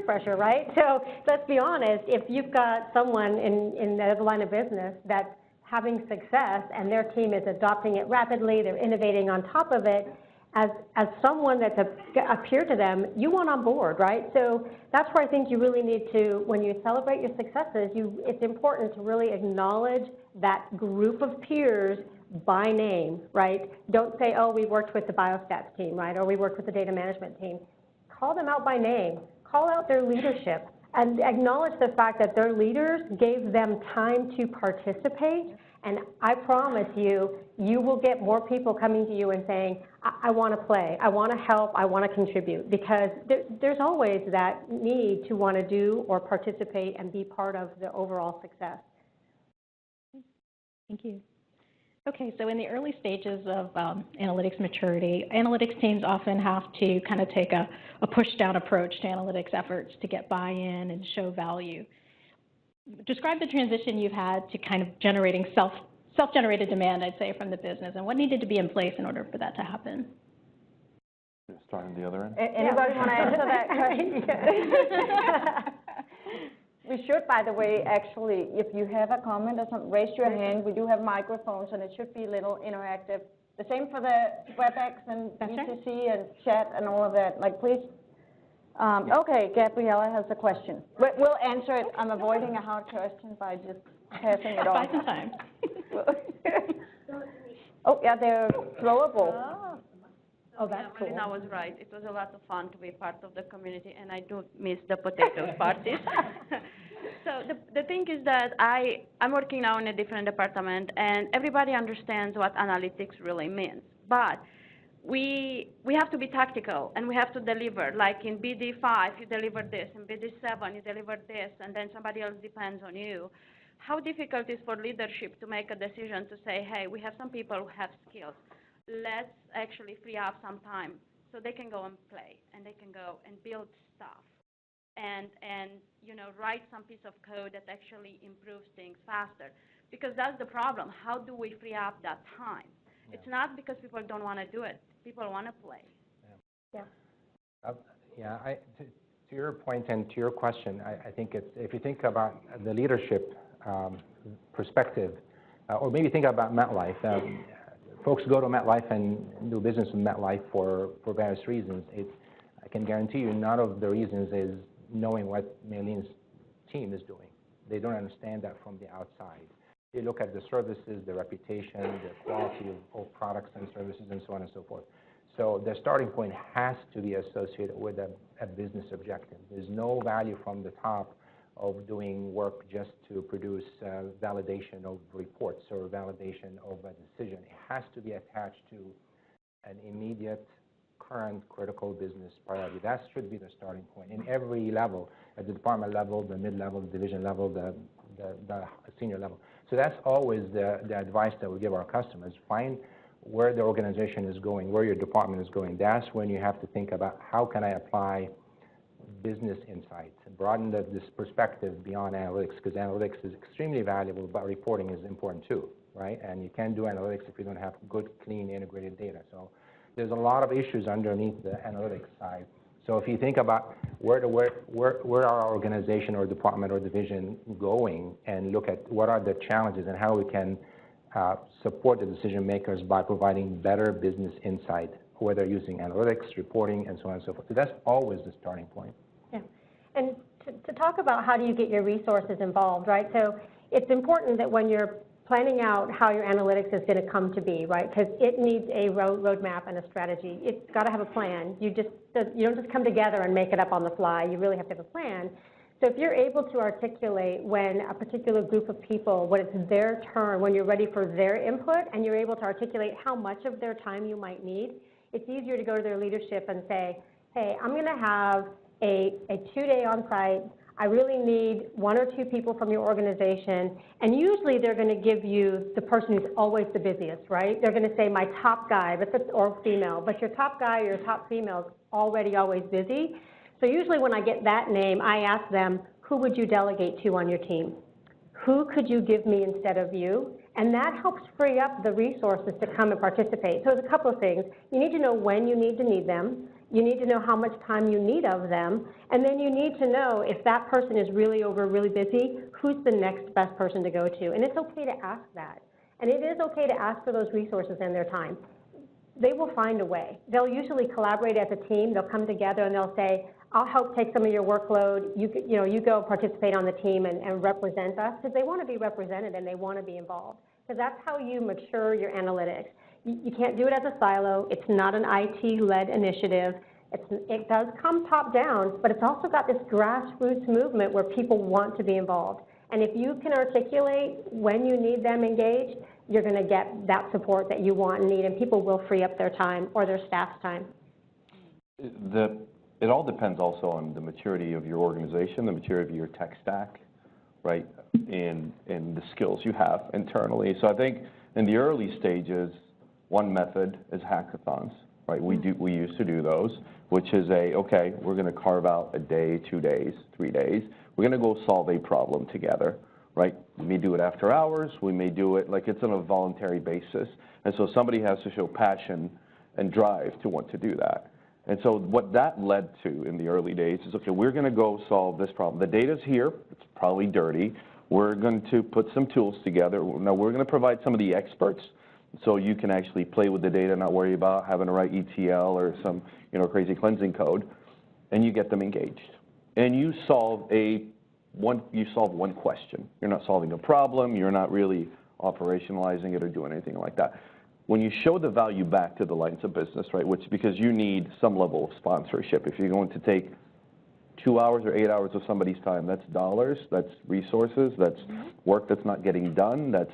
S5: pressure, right? So let's be honest. If you've got someone in the other line of business that's having success and their team is adopting it rapidly, they're innovating on top of it, as someone that's a peer to them, you want on board, right? So that's where I think you really need to, when you celebrate your successes, it's important to really acknowledge that group of peers by name, right? Don't say, oh, we worked with the biostats team, right? Or we worked with the data management team. Call them out by name. Call out their leadership and acknowledge the fact that their leaders gave them time to participate. And I promise you, you will get more people coming to you and saying, I want to play, I want to help, I want to contribute, because there's always that need to want to do or participate and be part of the overall success.
S3: Thank you. Okay, so in the early stages of analytics maturity, analytics teams often have to kind of take a push-down approach to analytics efforts to get buy-in and show value. Describe the transition you've had to kind of generating self-generated demand, I'd say, from the business, and what needed to be in place in order for that to happen.
S4: Starting the other end?
S2: Anybody want to answer that question? We should, by the way, actually, if you have a comment or something, raise your hand. We do have microphones, and it should be a little interactive. The same for the WebEx and UCC and chat and all of that. Like, please. Okay, Gabriella has a question. We'll answer it. I'm avoiding a hard question by just passing it on.
S3: Buy some time.
S2: Oh, yeah, they're throwable.
S5: Oh, that's cool.
S7: Melina was right. It was a lot of fun to be part of the community, and I do miss the potato parties. So the thing is that I'm working now in a different department, and everybody understands what analytics really means. But we have to be tactical, and we have to deliver. Like in BD5, you deliver this. In BD7, you deliver this, and then somebody else depends on you. How difficult it is for leadership to make a decision to say, hey, we have some people who have skills. Let's actually free up some time so they can go and play, and they can go and build stuff, and you know, write some piece of code that actually improves things faster. Because that's the problem. How do we free up that time? Yeah. It's not because people don't want to do it. People want to play.
S5: Yeah.
S6: To your point and to your question, I think it's, if you think about the leadership perspective, or maybe think about MetLife. Folks go to MetLife and do business with MetLife for various reasons. I can guarantee you none of the reasons is knowing what Melina's team is doing. They don't understand that from the outside. They look at the services, the reputation, the quality of products and services, and so on and so forth. So the starting point has to be associated with a business objective. There's no value from the top of doing work just to produce validation of reports or validation of a decision. It has to be attached to an immediate, current, critical business priority. That should be the starting point in every level, at the department level, the mid-level, the division level, the senior level. So that's always the advice that we give our customers. Find where the organization is going, where your department is going. That's when you have to think about how can I apply business insights and broaden this perspective beyond analytics, because analytics is extremely valuable, but reporting is important too, right? And you can't do analytics if you don't have good, clean, integrated data. So there's a lot of issues underneath the analytics side. So if you think about where our organization or department or division going, and look at what are the challenges and how we can support the decision makers by providing better business insight, whether using analytics, reporting, and so on and so forth. So that's always the starting point.
S5: Yeah, and to talk about how do you get your resources involved, right? So it's important that when you're planning out how your analytics is going to come to be, right? Because it needs a roadmap and a strategy. It's got to have a plan. You don't just come together and make it up on the fly. You really have to have a plan. So if you're able to articulate when a particular group of people, when it's their turn, when you're ready for their input, and you're able to articulate how much of their time you might need, it's easier to go to their leadership and say, hey, I'm going to have a 2-day on-site. I really need 1 or 2 people from your organization. And usually they're going to give you the person who's always the busiest, right? They're going to say my top guy, or female. But your top guy or your top female is already always busy. So usually when I get that name, I ask them, who would you delegate to on your team? Who could you give me instead of you? And that helps free up the resources to come and participate. So there's a couple of things. You need to know when you need them. You need to know how much time you need of them. And then you need to know if that person is really busy, who's the next best person to go to. And it's okay to ask that. And it is okay to ask for those resources and their time. They will find a way. They'll usually collaborate as a team. They'll come together and they'll say, I'll help take some of your workload. You go participate on the team and represent us, because they want to be represented and they want to be involved. Because that's how you mature your analytics. You can't do it as a silo. It's not an IT-led initiative. It does come top down, but it's also got this grassroots movement where people want to be involved. And if you can articulate when you need them engaged, you're going to get that support that you want and need, and people will free up their time or their staff's time.
S4: It all depends also on the maturity of your organization, the maturity of your tech stack, right, and the skills you have internally. So I think in the early stages, one method is hackathons, right? We used to do those, which is okay, we're going to carve out a day, 2 days, 3 days. We're going to go solve a problem together, right? We may do it after hours. We may do it like it's on a voluntary basis. And so somebody has to show passion and drive to want to do that. And so what that led to in the early days is, okay, we're going to go solve this problem. The data's here. It's probably dirty. We're going to put some tools together. Now, we're going to provide some of the experts so you can actually play with the data, not worry about having to write ETL or some crazy cleansing code, and you get them engaged. And you solve one question. You're not solving a problem. You're not really operationalizing it or doing anything like that. when you show the value back to the lines of business, right, which because you need some level of sponsorship. If you're going to take 2 hours or 8 hours of somebody's time, that's dollars, that's resources, that's work that's not getting done, that's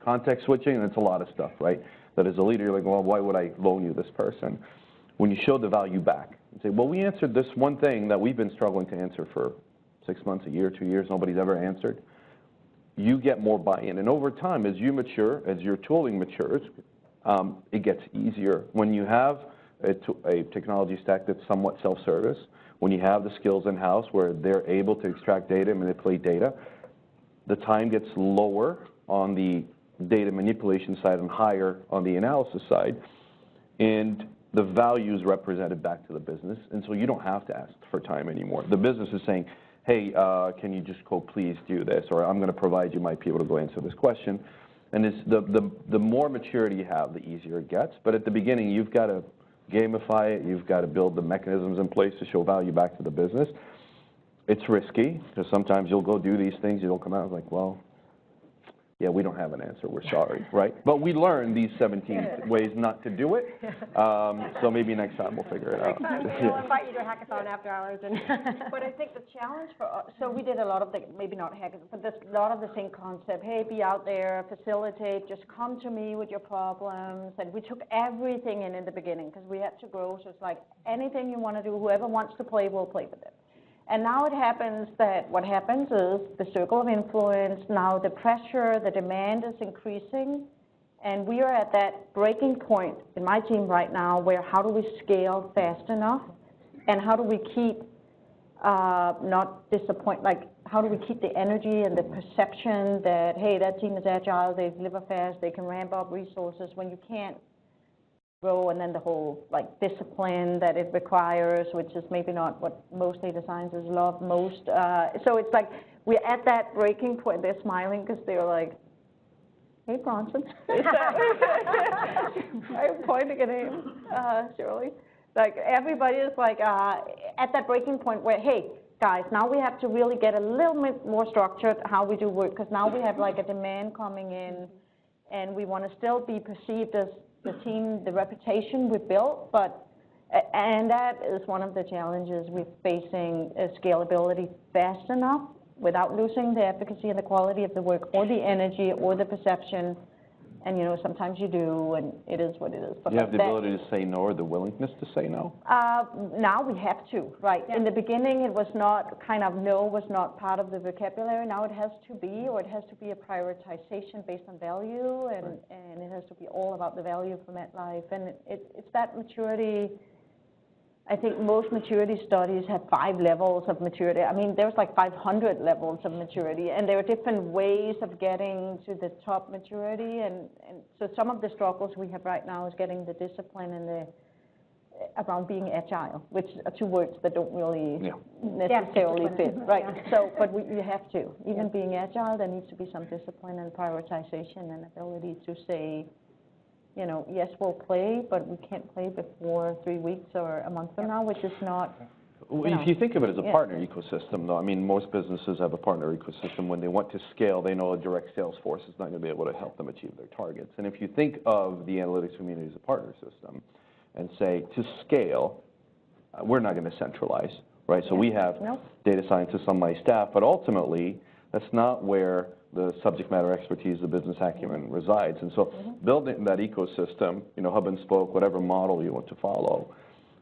S4: context switching, and it's a lot of stuff, right? That as a leader, you're like, well, why would I loan you this person? When you show the value back and say, well, we answered this one thing that we've been struggling to answer for 6 months, a year, 2 years, nobody's ever answered, you get more buy-in. And over time, as you mature, as your tooling matures, it gets easier. When you have a technology stack that's somewhat self-service, when you have the skills in-house where they're able to extract data and manipulate data, the time gets lower on the data manipulation side and higher on the analysis side. And the value is represented back to the business. And so you don't have to ask for time anymore. The business is saying, hey, can you just go please do this? Or I'm going to provide you my people to go answer this question. And it's the more maturity you have, the easier it gets. But at the beginning, you've got to gamify it. You've got to build the mechanisms in place to show value back to the business. It's risky because sometimes you'll go do these things. You'll come out like, well, yeah, we don't have an answer. We're sorry, right? But we learned these 17 ways not to do it. So maybe next time we'll figure it out.
S5: We'll invite you to a hackathon after hours.
S2: But I think the challenge for us, so we did a lot of the, maybe not hackathon, but a lot of the same concept. Hey, be out there, facilitate, just come to me with your problems. And we took everything in the beginning because we had to grow. So it's like anything you want to do, whoever wants to play will play with it. And now it happens that what happens is the circle of influence, now the pressure, the demand is increasing, and we are at that breaking point in my team right now where how do we scale fast enough, and how do we keep not disappoint, like how do we keep the energy and the perception that, hey, that team is agile, they deliver fast, they can ramp up resources when you can't grow, and then the whole like discipline that it requires, which is maybe not what most data scientists love most. So it's like we're at that breaking point. They're smiling because they're like, hey, Bronson. I'm pointing at him, Shirley. Like everybody is like at that breaking point where, hey, guys, now we have to really get a little bit more structured how we do work, because now we have like a demand coming in, and we want to still be perceived as the team, the reputation we built, and that is one of the challenges we're facing, is scalability fast enough without losing the efficacy and the quality of the work or the energy or the perception. And you know, sometimes you do, and it is what it is. But
S4: you have the ability to say no, or the willingness to say no?
S2: Now we have to, right? Yeah. In the beginning, it was not, kind of no was not part of the vocabulary. Now it has to be, or it has to be a prioritization based on value, and, right. And it has to be all about the value for MetLife. And it's that maturity. I think most maturity studies have 5 levels of maturity. I mean, there's like 500 levels of maturity, and there are different ways of getting to the top maturity. And so some of the struggles we have right now is getting the discipline and around being agile, which are 2 words that don't really necessarily fit, right? Yeah. So, but you have to. Even being agile, there needs to be some discipline and prioritization and ability to say, you know, yes, we'll play, but we can't play before 3 weeks or a month from now, which is not.
S4: If you think of it as a partner ecosystem, though, I mean, most businesses have a partner ecosystem. When they want to scale, they know a direct sales force is not going to be able to help them achieve their targets. And if you think of the analytics community as a partner system and say, to scale, we're not going to centralize, right? So we have data scientists on my staff, but ultimately, that's not where the subject matter expertise, the business acumen resides. And so building that ecosystem, you know, hub and spoke, whatever model you want to follow,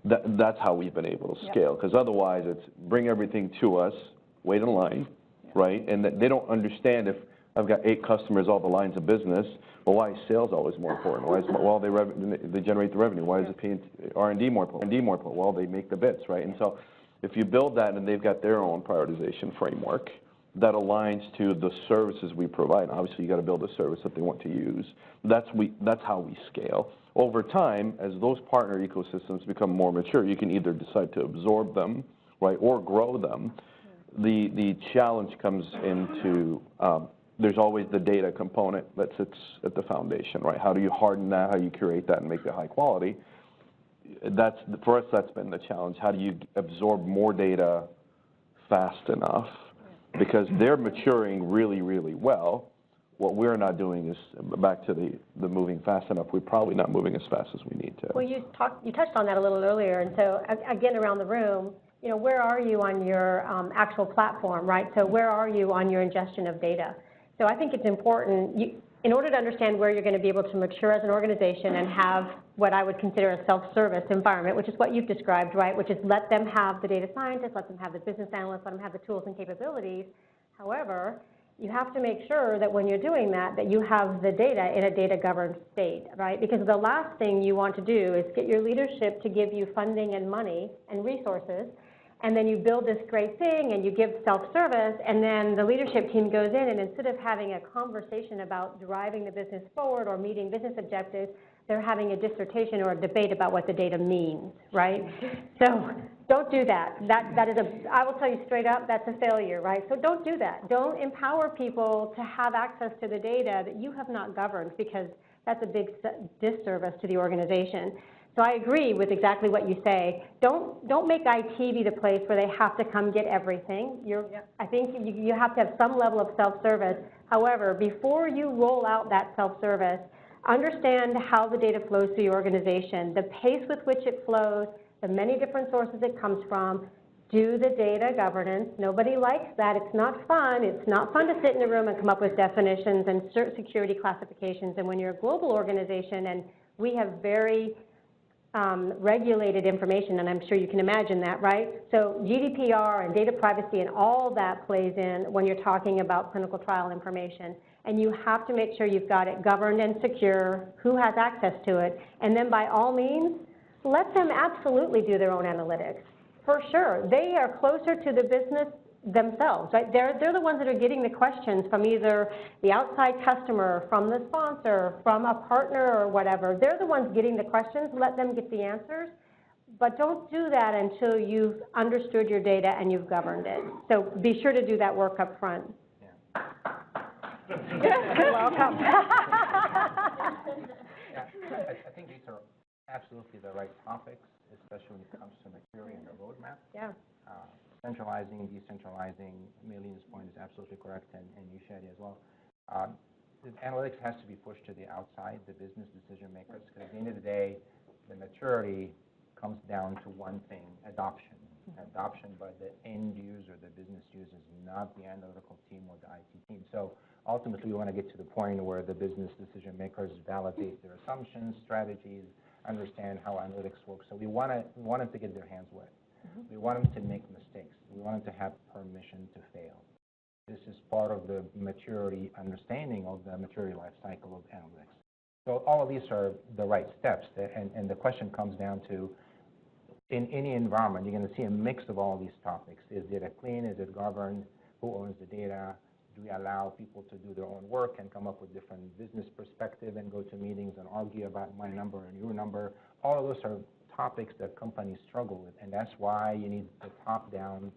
S4: that's how we've been able to scale. Because otherwise, it's bring everything to us, wait in line, right? And they don't understand if I've got 8 customers, all the lines of business, well, why is sales always more important? Why is, well, they generate the revenue. Why is it R&D more important? Well, they make the bits, right? And so if you build that and they've got their own prioritization framework that aligns to the services we provide. Obviously, you got to build a service that they want to use. That's how we scale. Over time, as those partner ecosystems become more mature, you can either decide to absorb them, right, or grow them. The challenge comes into there's always the data component that sits at the foundation, right? How do you harden that? How do you curate that and make it high quality? For us, that's been the challenge. How do you absorb more data fast enough? Because they're maturing really, really well. what we're not doing is, back to the moving fast enough, we're probably not moving as fast as we need to.
S5: Well, you touched on that a little earlier, and so again, around the room, you know, where are you on your actual platform, right? So where are you on your ingestion of data? So I think it's important, in order to understand where you're going to be able to mature as an organization and have what I would consider a self-service environment, which is what you've described, right? Which is let them have the data scientists, let them have the business analysts, let them have the tools and capabilities. However, you have to make sure that when you're doing that, that you have the data in a data-governed state, right? Because the last thing you want to do is get your leadership to give you funding and money and resources, and then you build this great thing and you give self-service, and then the leadership team goes in, and instead of having a conversation about driving the business forward or meeting business objectives, they're having a dissertation or a debate about what the data means, right? So don't do that. That is I will tell you straight up, that's a failure, right? So don't do that. Don't empower people to have access to the data that you have not governed, because that's a big disservice to the organization. So I agree with exactly what you say. Don't make IT be the place where they have to come get everything. I think you have to have some level of self-service. However, before you roll out that self-service, understand how the data flows through your organization, the pace with which it flows, the many different sources it comes from. Do the data governance. Nobody likes that. It's not fun. It's not fun to sit in a room and come up with definitions and security classifications. And when you're a global organization, and we have very regulated information, and I'm sure you can imagine that, right? So GDPR and data privacy and all that plays in when you're talking about clinical trial information. And you have to make sure you've got it governed and secure, who has access to it. And then by all means, let them absolutely do their own analytics. For sure. They are closer to the business themselves, right? They're the ones that are getting the questions from either the outside customer, from the sponsor, from a partner or whatever. They're the ones getting the questions. Let them get the answers. But don't do that until you've understood your data and you've governed it. So be sure to do that work up front.
S6: Yeah.
S5: You're welcome.
S6: I think these are absolutely the right topics, especially when it comes to maturity and the roadmap.
S5: Yeah.
S6: Centralizing, decentralizing, Meline's point is absolutely correct, and you, Shadi, as well. The analytics has to be pushed to the outside, the business decision makers, because at the end of the day, the maturity comes down to one thing: adoption. Adoption by the end user, the business users, not the analytical team or the IT team. So ultimately, we want to get to the point where the business decision makers validate their assumptions, strategies, understand how analytics work. So we want them to get their hands wet. We want them to make mistakes. We want them to have permission to fail. This is part of the maturity understanding of the maturity life cycle of analytics. So all of these are the right steps. And the question comes down to, in any environment, you're going to see a mix of all these topics. Is data clean? Is it governed? Who owns the data? Do we allow people to do their own work and come up with different business perspective and go to meetings and argue about my number and your number? All of those are topics that companies struggle with, and that's why you need the top-down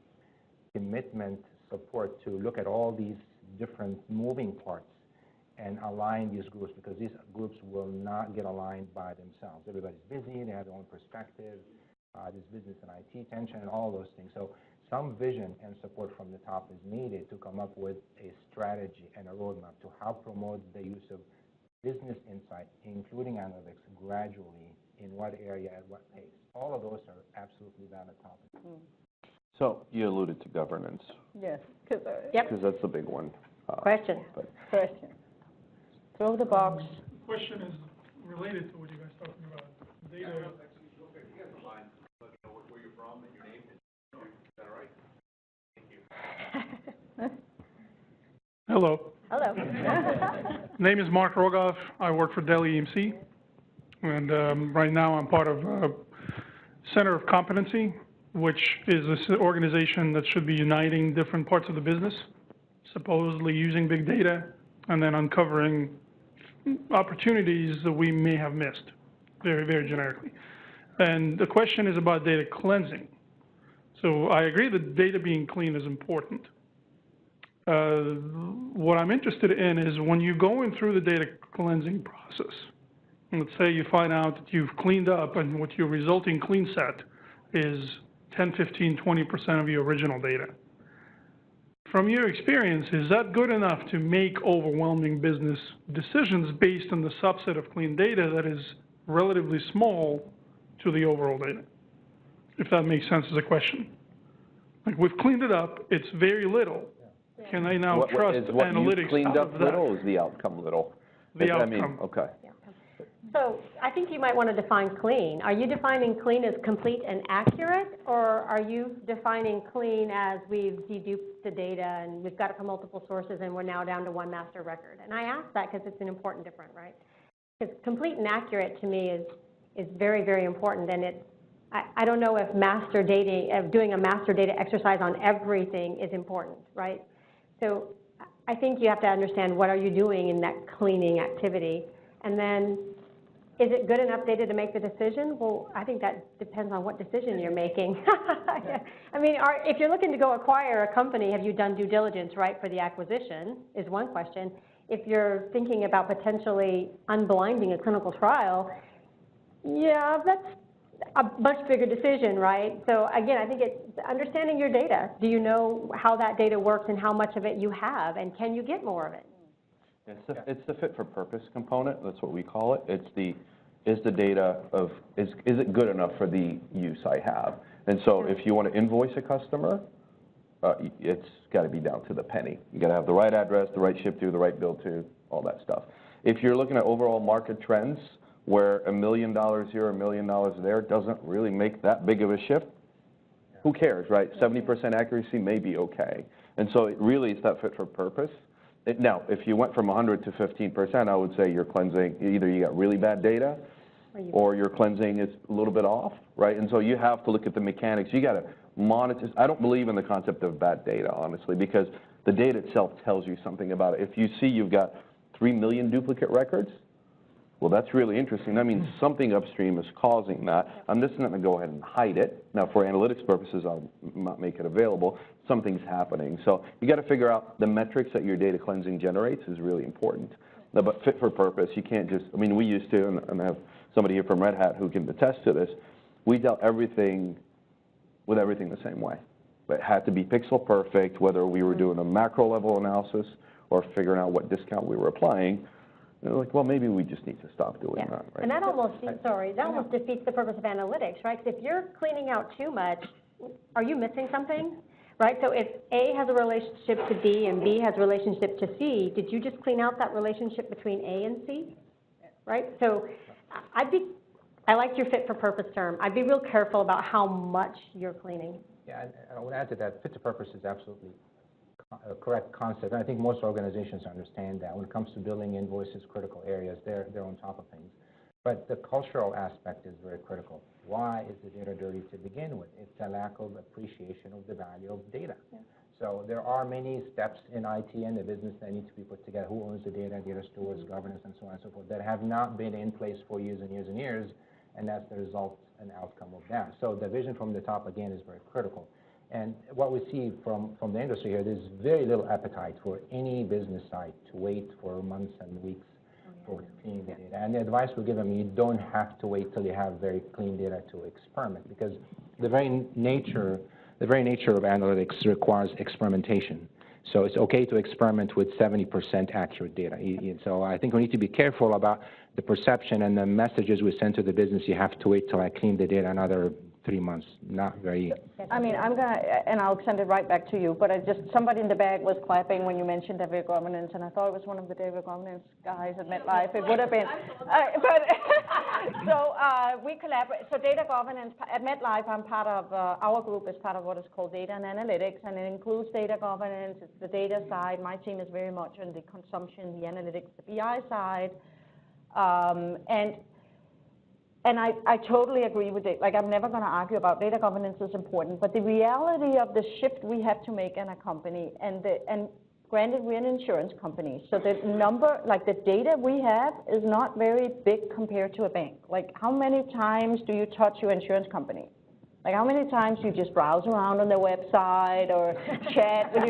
S6: commitment support to look at all these different moving parts and align these groups, because these groups will not get aligned by themselves. Everybody's busy, they have their own perspective, there's business and IT tension and all those things. So some vision and support from the top is needed to come up with a strategy and a roadmap to how promote the use of business insight, including analytics, gradually, in what area, at what pace. All of those are absolutely valid topics.
S4: So you alluded to governance.
S2: Yes, because
S4: Because that's the big one.
S5: Question.
S2: question. Throw the box.
S8: The question is related to what you guys are talking about. Data. Hello.
S2: Hello.
S8: Name is Mark Rogoff. I work for Dell EMC. And right now I'm part of Center of Competency, which is this organization that should be uniting different parts of the business, supposedly using big data, and then uncovering opportunities that we may have missed, very, very generically. And the question is about data cleansing. So I agree that data being clean is important. What I'm interested in is when you're going through the data cleansing process, let's say you find out that you've cleaned up and what your resulting clean set is 10, 15, 20% of your original data. From your experience, is that good enough to make overwhelming business decisions based on the subset of clean data that is relatively small to the overall data? If that makes sense as a question. Like, we've cleaned it up, it's very little. Can I now trust
S4: Is what you
S8: analytics
S4: cleaned
S8: out
S4: up
S8: of that?
S4: little, or is the outcome little?
S8: The
S4: I mean,
S8: outcome.
S4: okay.
S5: So I think you might want to define clean. Are you defining clean as complete and accurate, or are you defining clean as we've deduped the data and we've got it from multiple sources and we're now down to one master record? And I ask that because it's an important difference, right? Because complete and accurate to me is very, very important, and I don't know if master data, doing a master data exercise on everything is important, right? So I think you have to understand what are you doing in that cleaning activity, and then is it good enough data to make the decision? Well, I think that depends on what decision you're making. I mean, if you're looking to go acquire a company, have you done due diligence, right, for the acquisition is one question. If you're thinking about potentially unblinding a clinical trial, yeah, that's a much bigger decision, right? So again, I think it's understanding your data. Do you know how that data works and how much of it you have, and can you get more of it?
S4: It's the fit for purpose component, that's what we call it. It's is the data is it good enough for the use I have? And so if you want to invoice a customer, it's got to be down to the penny. You got to have the right address, the right ship to, the right bill to, all that stuff. If you're looking at overall market trends, where $1 million here, $1 million there doesn't really make that big of a shift, who cares, right? 70% accuracy may be okay. And so it really is that fit for purpose. Now, if you went from 100 to 15%, I would say you're cleansing, either you got really bad data or your cleansing is a little bit off, right? And so you have to look at the mechanics. You got to monitor. I don't believe in the concept of bad data, honestly, because the data itself tells you something about it. If you see you've got 3 million duplicate records, well, that's really interesting. That means something upstream is causing that. I'm just not going to go ahead and hide it. Now, for analytics purposes, I'll not make it available. Something's happening. So you got to figure out the metrics that your data cleansing generates is really important. Now, but fit for purpose, you can't just, I mean, we used to, and I have somebody here from Red Hat who can attest to this, we dealt everything with everything the same way. It had to be pixel perfect, whether we were doing a macro level analysis or figuring out what discount we were applying. They're like, well, maybe we just need to stop doing that, right?
S5: And that almost, that almost defeats the purpose of analytics, right? Because if you're cleaning out too much, are you missing something, right? So if A has a relationship to D and B has a relationship to C, did you just clean out that relationship between A and C, right? So I like your fit for purpose term. I'd be real careful about how much you're cleaning.
S6: Yeah, and I would add to that, fit to purpose is absolutely a correct concept. And I think most organizations understand that. When it comes to billing, invoices, critical areas, they're on top of things. But the cultural aspect is very critical. Why is the data dirty to begin with? It's a lack of appreciation of the value of data. Yeah. So there are many steps in IT and the business that need to be put together. Who owns the data stewards, governance, and so on and so forth, that have not been in place for years and years and years, and that's the result and outcome of that. So the vision from the top, again, is very critical. And what we see from the industry here, there's very little appetite for any business side to wait for months and weeks for cleaning the data. And the advice we give them, you don't have to wait till you have very clean data to experiment, because the very nature of analytics requires experimentation. So it's okay to experiment with 70% accurate data. So I think we need to be careful about the perception and the messages we send to the business. You have to wait till I clean the data another 3 months. Not very.
S2: I mean, I'm going to, and I'll send it right back to you, but somebody in the back was clapping when you mentioned data governance, and I thought it was one of the data governance guys at MetLife. It would have been. We collaborate. So data governance, at MetLife, I'm part of, our group is part of what is called data and analytics, and it includes data governance. It's the data side. My team is very much on the consumption, the analytics, the BI side. And I totally agree with it. Like, I'm never going to argue about data governance is important, but the reality of the shift we have to make in a company, and granted, we're an insurance company, so the number, like the data we have is not very big compared to a bank. Like, how many times do you touch your insurance company? Like, how many times do you just browse around on their website or chat with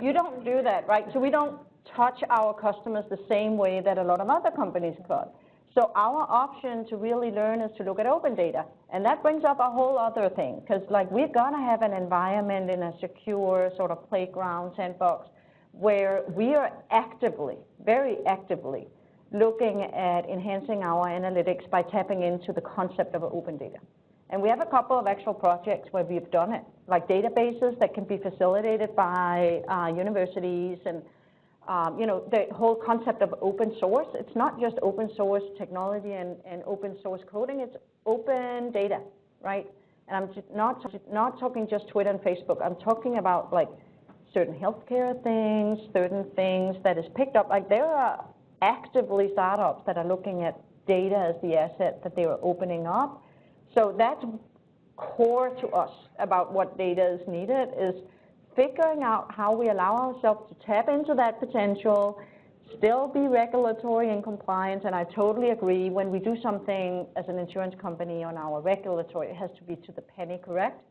S2: you don't do that, right? So we don't touch our customers the same way that a lot of other companies could. So our option to really learn is to look at open data. And that brings up a whole other thing, because like we're gonna have an environment in a secure sort of playground sandbox where we are actively, very actively, looking at enhancing our analytics by tapping into the concept of open data. And we have a couple of actual projects where we've done it, like databases that can be facilitated by universities and you know, the whole concept of open source. It's not just open source technology and open source coding, it's open data, right? And I'm just not talking just Twitter and Facebook. I'm talking about like certain healthcare things, certain things that is picked up. Like there are actively startups that are looking at data as the asset that they are opening up. So that's core to us about what data is needed, is figuring out how we allow ourselves to tap into that potential, still be regulatory and compliant. And I totally agree, when we do something as an insurance company on our regulatory, it has to be to the penny correct.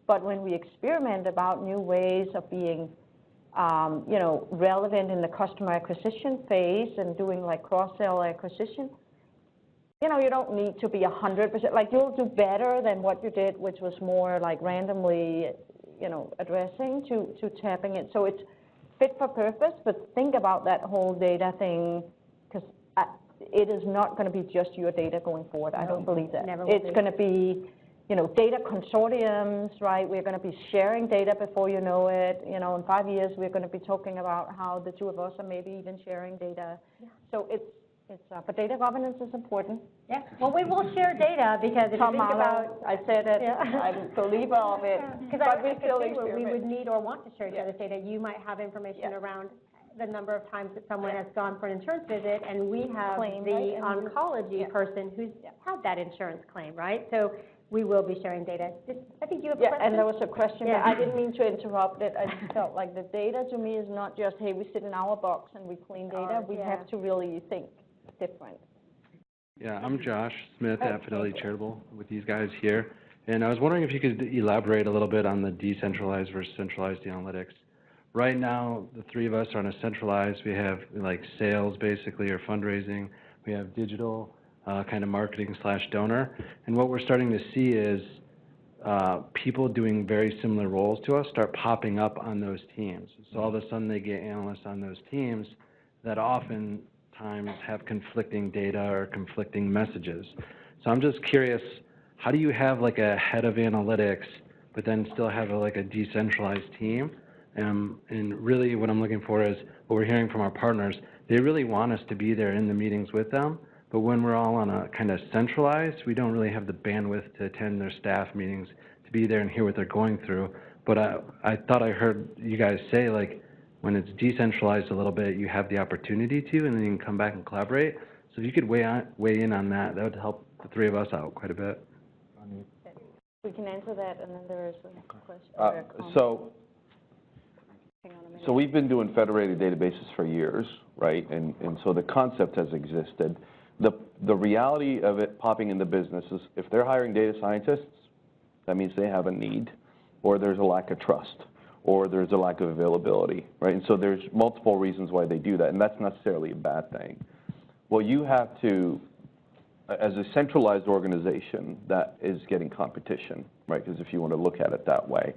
S2: But when we experiment about new ways of being you know, relevant in the customer acquisition phase and doing like cross-sell acquisition, you know, you don't need to be 100%, like you'll do better than what you did, which was more like randomly, you know, addressing to tapping it. So it's fit for purpose, but think about that whole data thing, because it is not going to be just your data going forward. I don't believe that. It's going to be, you know, data consortiums, right? We're going to be sharing data before you know it. You know, in 5 years, we're going to be talking about how the two of us are maybe even sharing data. Yeah. So but data governance is important.
S5: Yeah, well, we will share data, because if you think about,
S2: I said it, yeah. I'm a believer of it,
S5: because I could see where we would need or want to share each other's data. You might have information around the number of times that someone has gone for an insurance visit, and we have the oncology person who's had that insurance claim, right? So we will be sharing data. I think you have a question?
S2: And there was a question, but I didn't mean to interrupt it. I just felt like the data to me is not just, hey, we sit in our box and we clean data. We have to really think different.
S9: Yeah, I'm Josh Smith at Fidelity Charitable with these guys here. And I was wondering if you could elaborate a little bit on the decentralized versus centralized analytics. Right now, the three of us are on a centralized. We have like sales basically, or fundraising. We have digital kind of marketing / donor. And what we're starting to see is people doing very similar roles to us start popping up on those teams. So all of a sudden they get analysts on those teams that often times have conflicting data or conflicting messages. So I'm just curious, how do you have like a head of analytics, but then still have like a decentralized team? And really what I'm looking for is what we're hearing from our partners. They really want us to be there in the meetings with them, but when we're all on a kind of centralized, we don't really have the bandwidth to attend their staff meetings, to be there and hear what they're going through. But I thought I heard you guys say, like, when it's decentralized a little bit, you have the opportunity to, and then you can come back and collaborate. So if you could weigh in on that, that would help the three of us out quite a bit.
S2: We can answer that, and then there is a question.
S4: So we've been doing federated databases for years, right? And so the concept has existed. The reality of it popping in the business is if they're hiring data scientists, that means they have a need, or there's a lack of trust, or there's a lack of availability, right? And so there's multiple reasons why they do that, and that's not necessarily a bad thing. Well, you have to, as a centralized organization that is getting competition, right? Because if you want to look at it that way,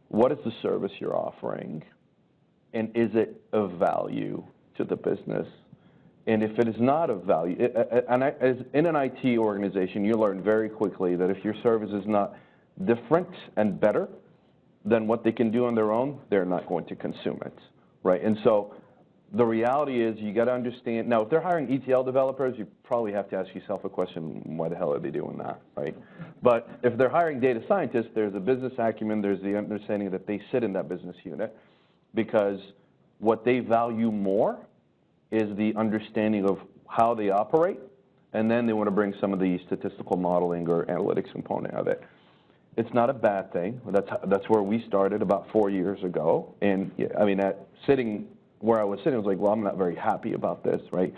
S4: what is the service you're offering, and is it of value to the business? And if it is not of value, as in an IT organization, you learn very quickly that if your service is not different and better than what they can do on their own, they're not going to consume it, right? And so the reality is you got to understand. Now, if they're hiring ETL developers, you probably have to ask yourself a question, why the hell are they doing that, right? But if they're hiring data scientists, there's a business acumen, there's the understanding that they sit in that business unit, because what they value more is the understanding of how they operate, and then they want to bring some of the statistical modeling or analytics component of it. It's not a bad thing. That's where we started about 4 years ago. And I mean, sitting where I was sitting, I was like, well, I'm not very happy about this, right?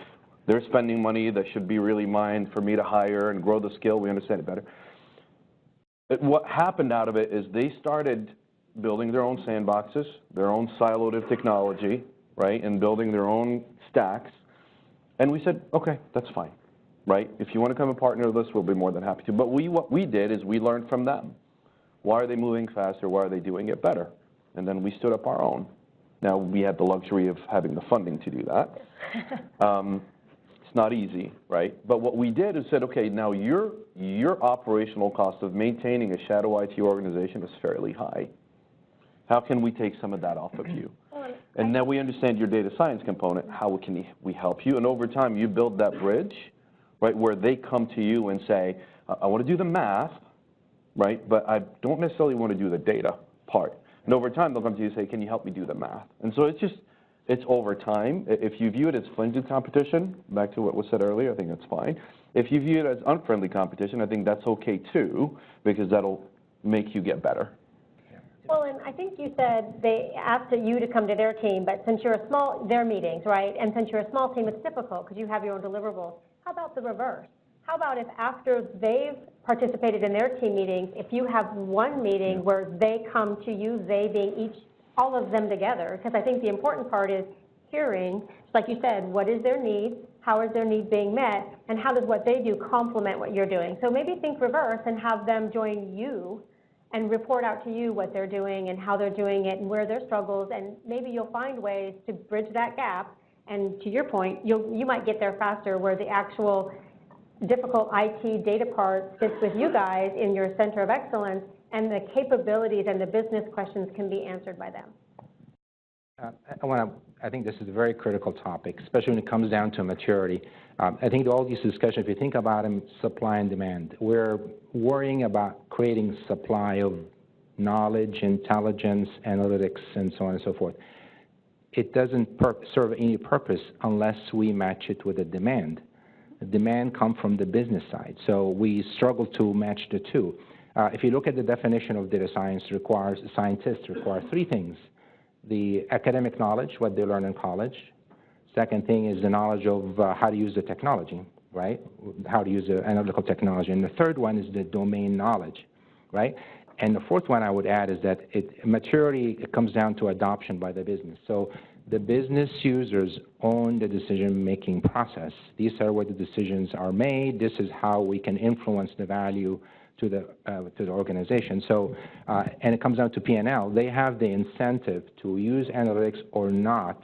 S4: They're spending money that should be really mine for me to hire and grow the skill. We understand it better. What happened out of it is they started building their own sandboxes, their own siloed of technology, right, and building their own stacks. And we said, okay, that's fine, right? If you want to come and partner with us, we'll be more than happy to. But what we did is we learned from them. Why are they moving faster? Why are they doing it better? And then we stood up our own. Now, we had the luxury of having the funding to do that. It's not easy, right? But what we did is said, okay, now your operational cost of maintaining a shadow IT organization is fairly high. How can we take some of that off of you? And now we understand your data science component. How can we help you? And over time, you build that bridge, right, where they come to you and say, I want to do the math, right, but I don't necessarily want to do the data part. And over time, they'll come to you and say, can you help me do the math? And so it's over time. If you view it as friendly competition, back to what was said earlier, I think that's fine. If you view it as unfriendly competition, I think that's okay too, because that'll make you get better.
S5: Well, and I think you said they asked you to come to their team, but since you're a small, their meetings, right? And since you're a small team, it's difficult because you have your own deliverables. How about the reverse? How about if after they've participated in their team meetings, if you have one meeting where they come to you, they being all of them together? Because I think the important part is hearing, like you said, what is their need, how is their need being met, and how does what they do complement what you're doing? So maybe think reverse and have them join you and report out to you what they're doing and how they're doing it and where their struggles, and maybe you'll find ways to bridge that gap. And to your point, you might get there faster where the actual difficult IT data part sits with you guys in your center of excellence, and the capabilities and the business questions can be answered by them.
S6: I think this is a very critical topic, especially when it comes down to maturity. I think all these discussions, if you think about them, supply and demand, we're worrying about creating supply of knowledge, intelligence, analytics, and so on and so forth. It doesn't serve any purpose unless we match it with a demand. The demand comes from the business side, so we struggle to match the two. If you look at the definition of data science, scientists require three things: the academic knowledge, what they learn in college. Second thing is the knowledge of how to use the technology, right? How to use the analytical technology. And the third one is the domain knowledge, right? And the fourth one I would add is that maturity, it comes down to adoption by the business. So the business users own the decision-making process. These are where the decisions are made. This is how we can influence the value to the organization. So, and it comes down to P&L. They have the incentive to use analytics or not,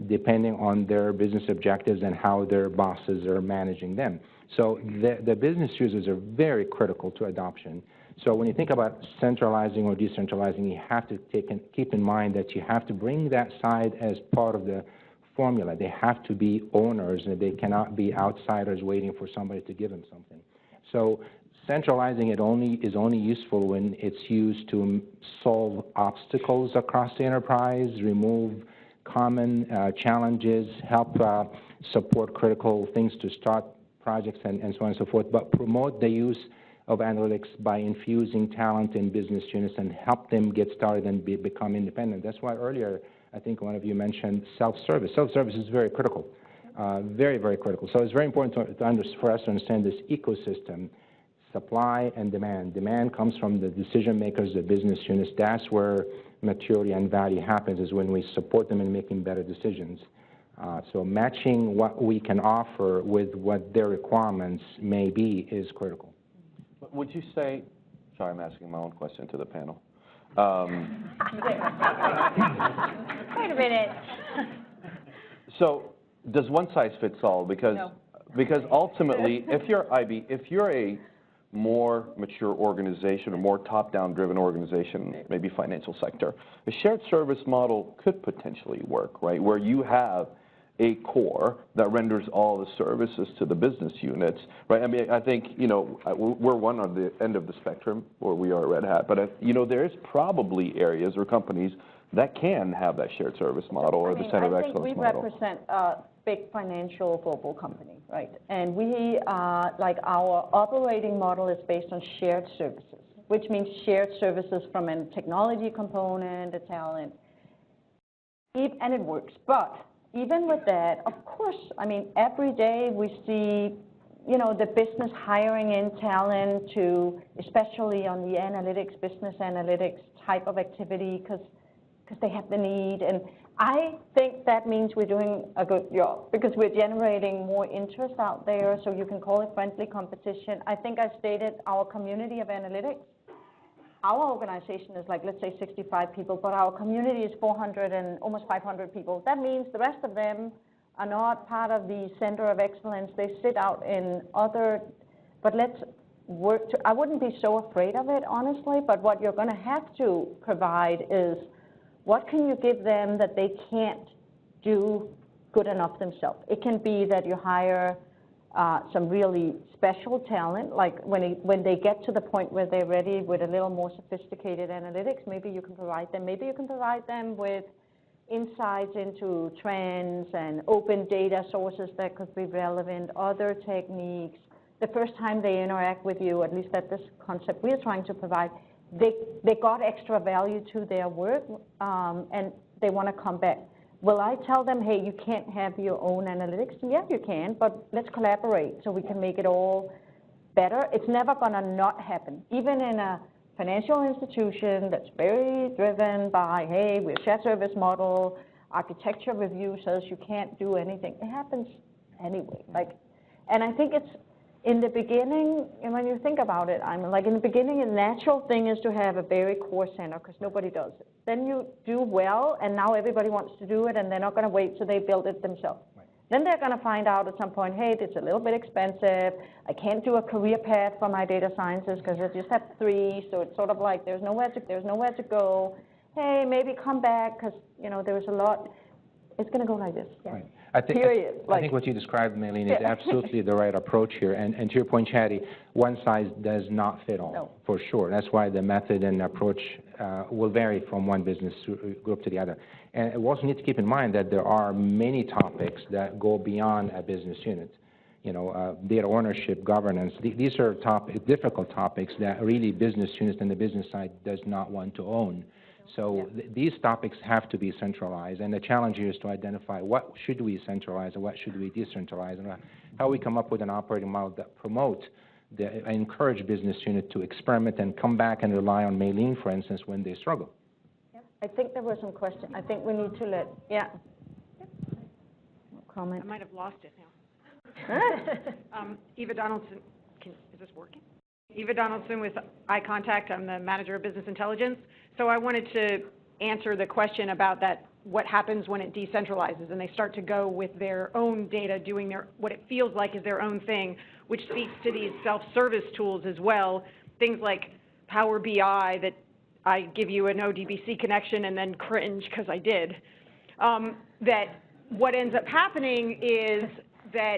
S6: depending on their business objectives and how their bosses are managing them. So the business users are very critical to adoption. So when you think about centralizing or decentralizing, you have to keep in mind that you have to bring that side as part of the formula. They have to be owners, and they cannot be outsiders waiting for somebody to give them something. So centralizing it is only useful when it's used to solve obstacles across the enterprise, remove common challenges, help support critical things to start projects and so on and so forth, but promote the use of analytics by infusing talent in business units and help them get started and become independent. That's why earlier, I think one of you mentioned self-service. Self-service is very critical, very, very critical. So it's very important for us to understand this ecosystem, supply and demand. Demand comes from the decision makers, the business units. That's where maturity and value happens, is when we support them in making better decisions. So matching what we can offer with what their requirements may be is critical.
S4: Would you say, sorry, I'm asking my own question to the panel.
S5: Wait a minute.
S4: So does one size fits all? Because,
S2: No.
S4: because ultimately, if you're a more mature organization or more top-down driven organization, maybe financial sector, a shared service model could potentially work, right? Where you have a core that renders all the services to the business units, right? I mean, I think, you know, we're one on the end of the spectrum, or we are at Red Hat, but, you know, there's probably areas or companies that can have that shared service model or the center of excellence model.
S2: I think we represent a big financial global company, right? And we are, like, our operating model is based on shared services, which means shared services from a technology component, a talent, and it works. But even with that, of course, I mean, every day we see, you know, the business hiring in talent to, especially on the analytics, business analytics type of activity, because they have the need. And I think that means we're doing a good job because we're generating more interest out there, so you can call it friendly competition. I think I stated our community of analytics. Our organization is like, let's say 65 people, but our community is 400 and almost 500 people. That means the rest of them are not part of the center of excellence. They sit out in other, but let's work to, I wouldn't be so afraid of it, honestly, but what you're going to have to provide is what can you give them that they can't do good enough themselves? It can be that you hire some really special talent, like when they get to the point where they're ready with a little more sophisticated analytics, maybe you can provide them. Maybe you can provide them with insights into trends and open data sources that could be relevant, other techniques. The first time they interact with you, at least at this concept we're trying to provide, they got extra value to their work and they want to come back. Will I tell them, hey, you can't have your own analytics? Yeah, you can, but let's collaborate so we can make it all better. It's never going to not happen. Even in a financial institution that's very driven by, hey, we're a shared service model, architecture review says you can't do anything. It happens anyway. And I think it's, in the beginning, and when you think about it, I'm like, in the beginning, a natural thing is to have a very core center because nobody does it. Then you do well, and now everybody wants to do it, and they're not going to wait so they build it themselves. Right. Then they're going to find out at some point, hey, it's a little bit expensive. I can't do a career path for my data scientists because I just have 3, so it's sort of like there's nowhere to go. Hey, maybe come back because there's a lot. It's going to go like this. Yeah.
S6: Right. I think what you described, Maylene, is absolutely the right approach here. And to your point, Shadi, one size does not fit all, for sure. That's why the method and approach will vary from one business group to the other. And we also need to keep in mind that there are many topics that go beyond a business unit. Data ownership, governance, these are difficult topics that really business units and the business side does not want to own. So these topics have to be centralized, and the challenge here is to identify what should we centralize and what should we decentralize, and how we come up with an operating model that promotes, encourage business unit to experiment and come back and rely on Maylene, for instance, when they struggle.
S2: Yeah. I think there was some question. I think we need to let, comment.
S10: I might have lost it now. Eva Donaldson, is this working? Eva Donaldson with Eye Contact. I'm the manager of business intelligence. So I wanted to answer the question about that, what happens when it decentralizes and they start to go with their own data, doing what it feels like is their own thing, which speaks to these self-service tools as well, things like Power BI that I give you an ODBC connection and then cringe because I did. That what ends up happening is that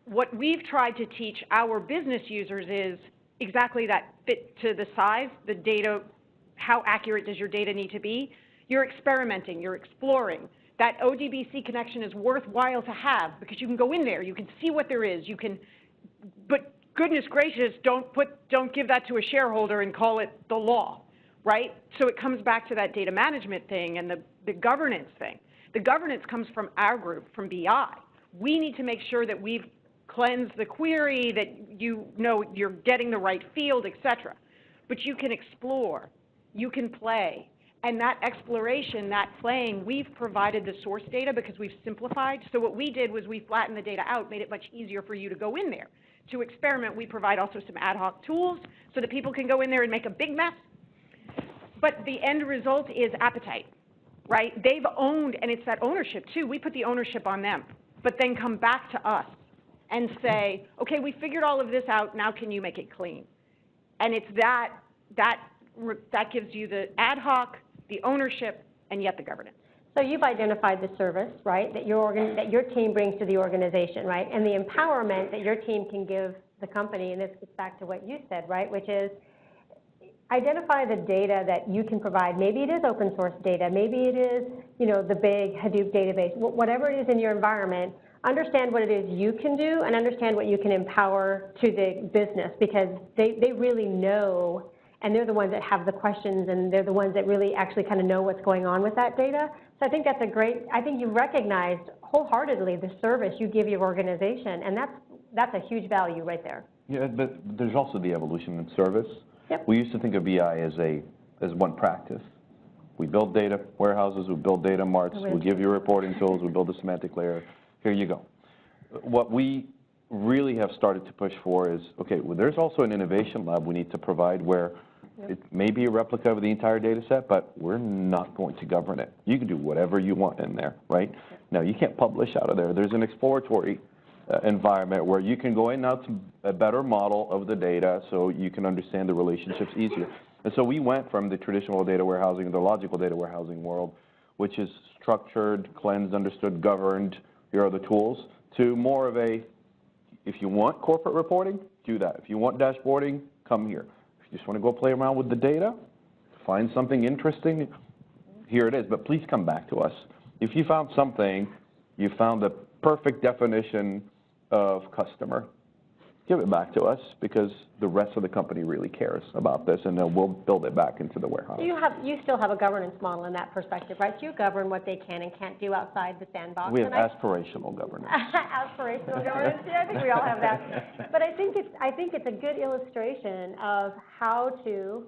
S10: what we've tried to teach our business users is exactly that, fit to the size, the data, how accurate does your data need to be? You're experimenting, you're exploring. That ODBC connection is worthwhile to have because you can go in there, you can see what there is, but goodness gracious, don't give that to a shareholder and call it the law, right? So it comes back to that data management thing and the governance thing. The governance comes from our group, from BI. We need to make sure that we've cleansed the query, that you're getting the right field, et cetera. But you can explore, you can play. And that exploration, that playing, we've provided the source data because we've simplified. So what we did was we flattened the data out, made it much easier for you to go in there. To experiment, we provide also some ad hoc tools so that people can go in there and make a big mess. But the end result is appetite, right? They've owned, and it's that ownership too. We put the ownership on them, but then come back to us and say, okay, we figured all of this out, now can you make it clean? And it's that gives you the ad hoc, the ownership, and yet the governance.
S5: So you've identified the service, right, that your team brings to the organization, right, and the empowerment that your team can give the company, and this gets back to what you said, right, which is identify the data that you can provide. Maybe it is open source data, maybe it is, the big Hadoop database, whatever it is in your environment. Understand what it is you can do and understand what you can empower to the business, because they really know, and they're the ones that have the questions, and they're the ones that really actually kind of know what's going on with that data. So I think that's I think you recognized wholeheartedly the service you give your organization, and that's a huge value right there.
S4: Yeah, but there's also the evolution in service.
S5: Yep.
S4: We used to think of BI as one practice. We build data warehouses, we build data marts, we give you reporting tools, we build a semantic layer. Here you go. What we really have started to push for is, okay, well, there's also an innovation lab we need to provide where it may be a replica of the entire data set, but we're not going to govern it. You can do whatever you want in there, right? Now, you can't publish out of there. There's an exploratory environment where you can go in now to a better model of the data so you can understand the relationships easier. And so we went from the traditional data warehousing, the logical data warehousing world, which is structured, cleansed, understood, governed, here are the tools, to more of a, if you want corporate reporting, do that. If you want dashboarding, come here. If you just want to go play around with the data, find something interesting, here it is. But please come back to us. If you found something, you found the perfect definition of customer, give it back to us, because the rest of the company really cares about this, and then we'll build it back into the warehouse.
S5: You still have a governance model in that perspective, right? So you govern what they can and can't do outside the sandbox.
S4: We have aspirational governance.
S5: Aspirational governance, yeah, I think we all have that. But I think it's a good illustration of how to,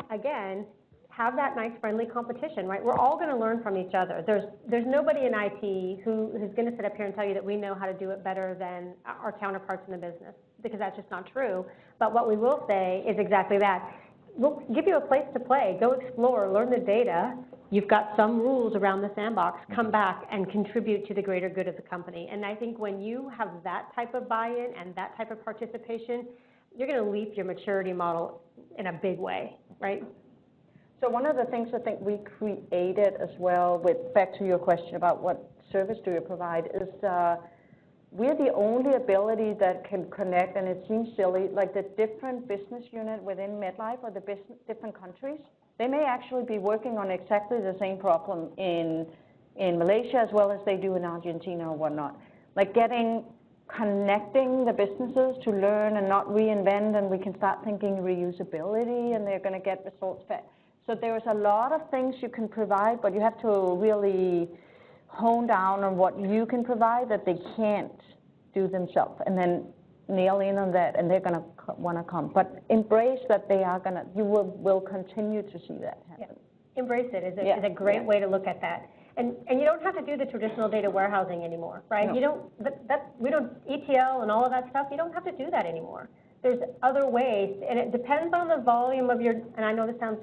S5: again, have that nice friendly competition, right? We're all going to learn from each other. There's nobody in IT who's going to sit up here and tell you that we know how to do it better than our counterparts in the business, because that's just not true. But what we will say is exactly that. We'll give you a place to play. Go explore, learn the data. You've got some rules around the sandbox. Come back and contribute to the greater good of the company. And I think when you have that type of buy-in and that type of participation, you're going to leap your maturity model in a big way, right?
S2: So one of the things I think we created as well, with back to your question about what service do you provide, is we're the only ability that can connect, and it seems silly, like the different business unit within MedLife or the different countries. They may actually be working on exactly the same problem in Malaysia as well as they do in Argentina or whatnot. Like connecting the businesses to learn and not reinvent, and we can start thinking reusability, and they're going to get results fast. So there's a lot of things you can provide, but you have to really hone down on what you can provide that they can't do themselves, and then nail in on that, and they're going to want to come. But embrace that they are going to, you will continue to see that happen.
S5: Yeah. Embrace it is a great way to look at that. And you don't have to do the traditional data warehousing anymore, right?
S2: No.
S5: You don't, ETL and all of that stuff, you don't have to do that anymore. There's other ways, and it depends on the volume of your, and I know this sounds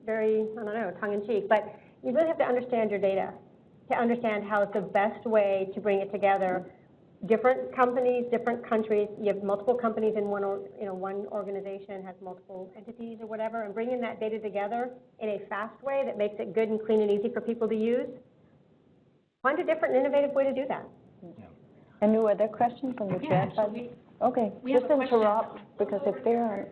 S5: very, I don't know, tongue-in-cheek, but you really have to understand your data to understand how it's the best way to bring it together. Different companies, different countries, you have multiple companies in one organization has multiple entities or whatever, and bringing that data together in a fast way that makes it good and clean and easy for people to use. Find a different and innovative way to do that.
S9: Yeah.
S2: Any other questions on the chat? Okay, just interrupt, because if there are...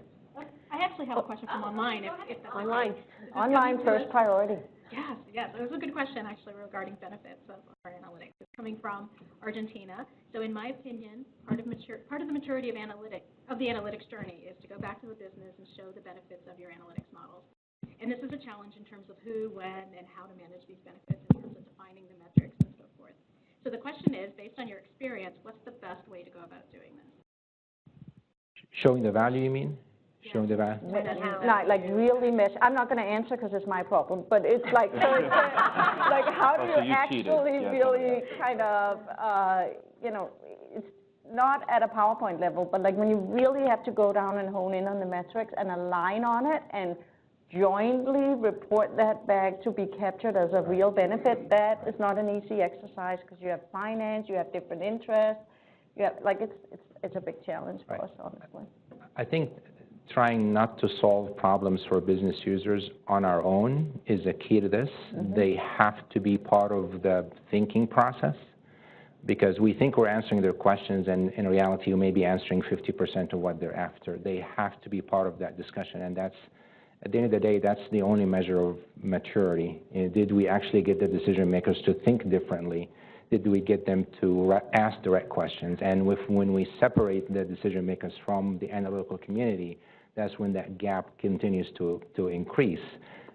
S3: I actually have a question from online, if that's
S5: Online.
S3: okay.
S2: Online first priority.
S3: Yes, it was a good question actually regarding benefits of our analytics. It's coming from Argentina. So in my opinion, part of the maturity of the analytics journey is to go back to the business and show the benefits of your analytics models. And this is a challenge in terms of who, when, and how to manage these benefits in terms of defining the metrics and so forth. So the question is, based on your experience, what's the best way to go about doing this?
S6: Showing the value, you mean? Showing the value?
S2: Not like really measure. I'm not going to answer because it's my problem, but it's like, so it's like how do you actually really kind of, it's not at a PowerPoint level, but like when you really have to go down and hone in on the metrics and align on it and jointly report that back to be captured as a real benefit, that is not an easy exercise, because you have finance, you have different interests, you have, like, it's a big challenge for us, honestly.
S6: I think trying not to solve problems for business users on our own is a key to this. They have to be part of the thinking process, because we think we're answering their questions, and in reality, you may be answering 50% of what they're after. They have to be part of that discussion, and that's, at the end of the day, that's the only measure of maturity. Did we actually get the decision makers to think differently? Did we get them to ask the right questions? And when we separate the decision makers from the analytical community, that's when that gap continues to increase.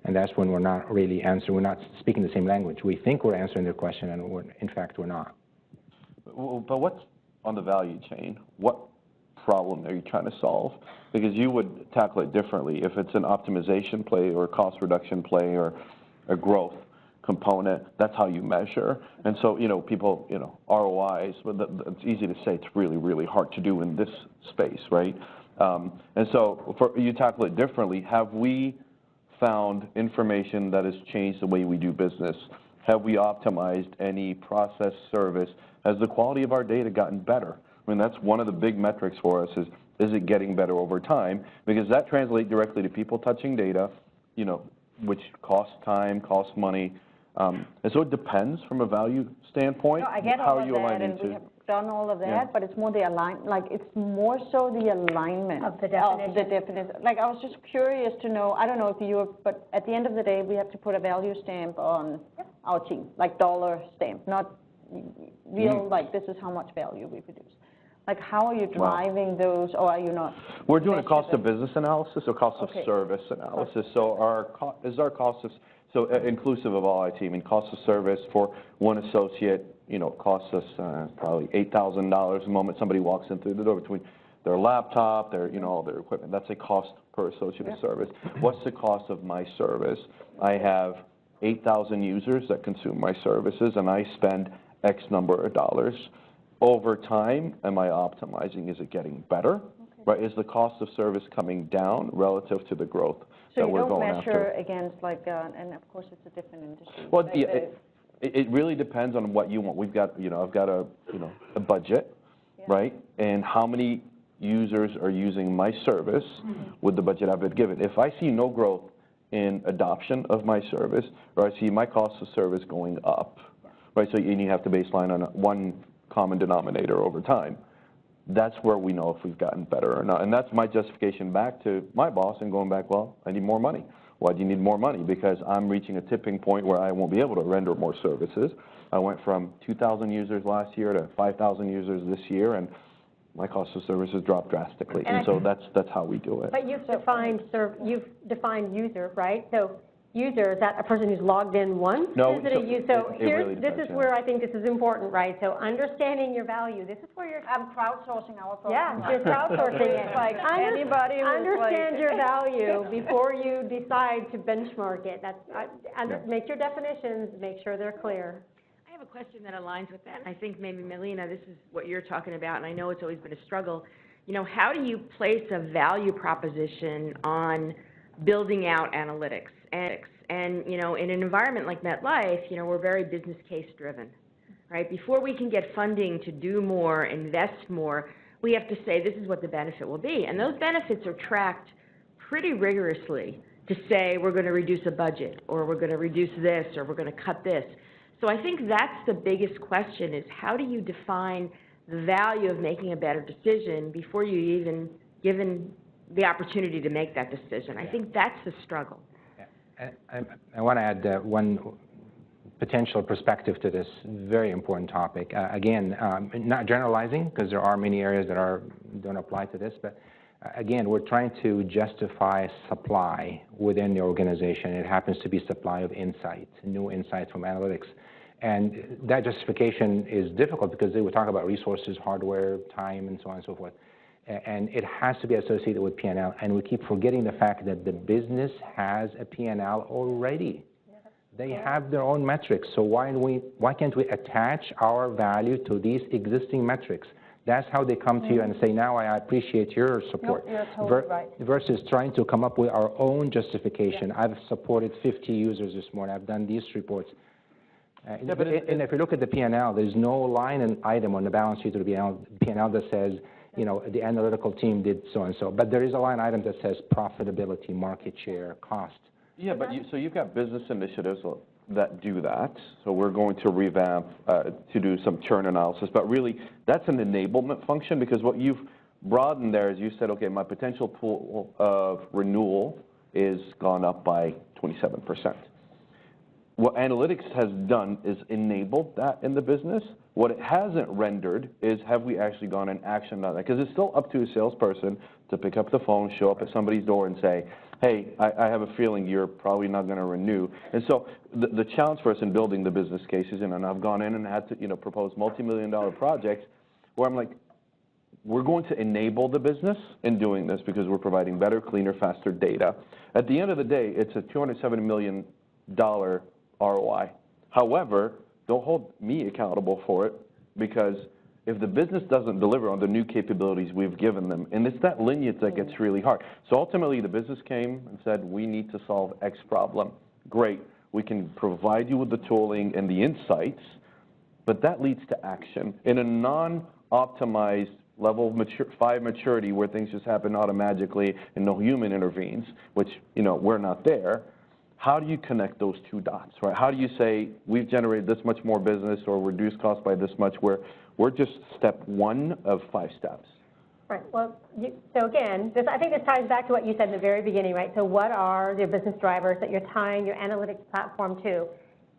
S6: And that's when we're not really answering, we're not speaking the same language. We think we're answering their question, and in fact, we're not.
S4: But what's on the value chain? What problem are you trying to solve? Because you would tackle it differently. If it's an optimization play or a cost reduction play or a growth component. That's how you measure. And so, people, ROIs, but it's easy to say, it's really, really hard to do in this space, right? And so for you tackle it differently, have we found information that has changed the way we do business? Have we optimized any process, service? Has the quality of our data gotten better? I mean, that's one of the big metrics for us is it getting better over time? Because that translates directly to people touching data, which costs time, costs money. And so it depends from a value standpoint.
S2: No, I get all
S4: how
S2: of
S4: you
S2: that,
S4: align
S2: and
S4: into.
S2: we have done all of that,
S4: Yeah.
S2: but it's more the it's more so the alignment
S5: Of the
S2: of the definition. Like, I was just curious to know, I don't know if you, but at the end of the day, we have to put a value stamp on our team, like dollar stamp, not real, like this is how much value we produce. Like, how are you driving those, or are you not?
S4: We're doing a cost of business analysis or cost of
S2: Okay.
S4: service analysis. So our cost of, so inclusive of all IT, I mean, cost of service for one associate, costs us probably $8,000 the moment somebody walks in through the door between their laptop, their, all their equipment. That's a cost per associate of service. What's the cost of my service? I have 8,000 users that consume my services, and I spend X number of dollars. Over time, am I optimizing? Is it getting better? Okay. Right? Is the cost of service coming down relative to the growth that we're going after?
S2: So you don't measure against, like, and of course it's a different industry.
S4: Well,
S2: like
S4: yeah, it really depends on what you want. We've got, I've got a budget, right? And how many users are using my service with the budget I've been given. If I see no growth in adoption of my service, or I see my cost of service going up, right? So you have to baseline on one common denominator over time. That's where we know if we've gotten better or not. And that's my justification back to my boss and going back, well, I need more money. Why do you need more money? Because I'm reaching a tipping point where I won't be able to render more services. I went from 2,000 users last year to 5,000 users this year, and my cost of services dropped drastically. And so that's how we do it.
S5: But you've defined user, right? So user, is that a person who's logged in once?
S4: No,
S5: Is it a user? So
S4: it really
S5: this
S4: depends,
S5: is where I think this is important, right? So understanding your value, this is where you're,
S2: I'm crowdsourcing our program.
S5: yeah, just outsourcing it.
S2: Like, anybody who's
S5: Understand
S2: like-
S5: your value before you decide to benchmark it. That's, make your definitions, make sure they're clear.
S11: I have a question that aligns with that, and I think maybe, Melina, this is what you're talking about, and I know it's always been a struggle. How do you place a value proposition on building out analytics? And in an environment like MetLife, we're very business case driven, right? Before we can get funding to do more, invest more, we have to say this is what the benefit will be. And those benefits are tracked pretty rigorously to say we're going to reduce a budget, or we're going to reduce this, or we're going to cut this. So I think that's the biggest question, is how do you define the value of making a better decision before you even given the opportunity to make that decision? I think that's the struggle.
S6: I want to add one potential perspective to this very important topic. Again, not generalizing, because there are many areas that don't apply to this, but again, we're trying to justify supply within the organization. It happens to be supply of insight, new insights from analytics. And that justification is difficult because they would talk about resources, hardware, time, and so on and so forth. And it has to be associated with P&L. And we keep forgetting the fact that the business has a P&L already. They have their own metrics. So why can't we attach our value to these existing metrics? That's how they come to you and say, now I appreciate your support.
S2: No, you're totally right.
S6: Versus trying to come up with our own justification. I've supported 50 users this morning. I've done these reports. And if you look at the P&L, there's no line and item on the balance sheet of the P&L that says, the analytical team did so and so. But there is a line item that says profitability, market share, cost.
S4: Yeah, but so you've got business initiatives that do that. So we're going to revamp to do some churn analysis. But really, that's an enablement function, because what you've broadened there is you said, okay, my potential pool of renewal is gone up by 27%. What analytics has done is enabled that in the business. What it hasn't rendered is, have we actually gone and actioned on that? Because it's still up to a salesperson to pick up the phone, show up at somebody's door and say, hey, I have a feeling you're probably not going to renew. And so the challenge for us in building the business cases, and I've gone in and had to propose multi-million-dollar projects where I'm like, we're going to enable the business in doing this because we're providing better, cleaner, faster data. At the end of the day, it's a $270 million dollar ROI. However, don't hold me accountable for it, because if the business doesn't deliver on the new capabilities we've given them, and it's that lineage that gets really hard. So ultimately, the business came and said, we need to solve X problem. Great, we can provide you with the tooling and the insights, but that leads to action. In a non-optimized level of maturity, where things just happen automatically and no human intervenes, which, you know, we're not there, how do you connect those two dots, right? How do you say, we've generated this much more business or reduced costs by this much, where we're just step one of 5 steps?
S5: Right, well, so again, I think this ties back to what you said in the very beginning, right? So what are your business drivers that you're tying your analytics platform to?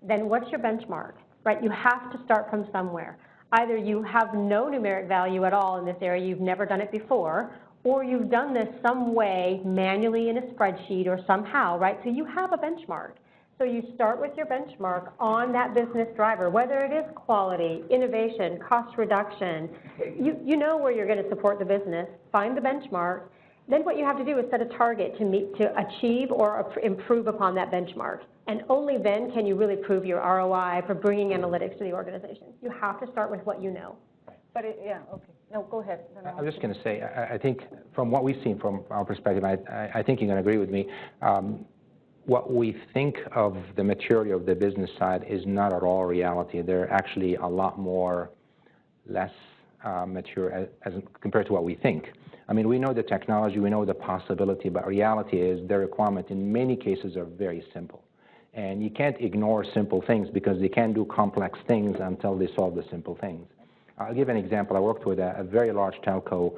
S5: Then what's your benchmark, right? You have to start from somewhere. Either you have no numeric value at all in this area, you've never done it before, or you've done this some way manually in a spreadsheet or somehow, right? So you have a benchmark. So you start with your benchmark on that business driver, whether it is quality, innovation, cost reduction. You know where you're going to support the business, find the benchmark. Then what you have to do is set a target to achieve or improve upon that benchmark. And only then can you really prove your ROI for bringing analytics to the organization. You have to start with what you know.
S2: But yeah, okay. No, go ahead.
S6: I'm just going to say, I think from what we've seen from our perspective, I think you're going to agree with me, what we think of the maturity of the business side is not at all reality. They're actually a lot less mature as compared to what we think. I mean, we know the technology, we know the possibility, but reality is the requirement in many cases are very simple. And you can't ignore simple things, because they can't do complex things until they solve the simple things. I'll give an example. I worked with a very large telco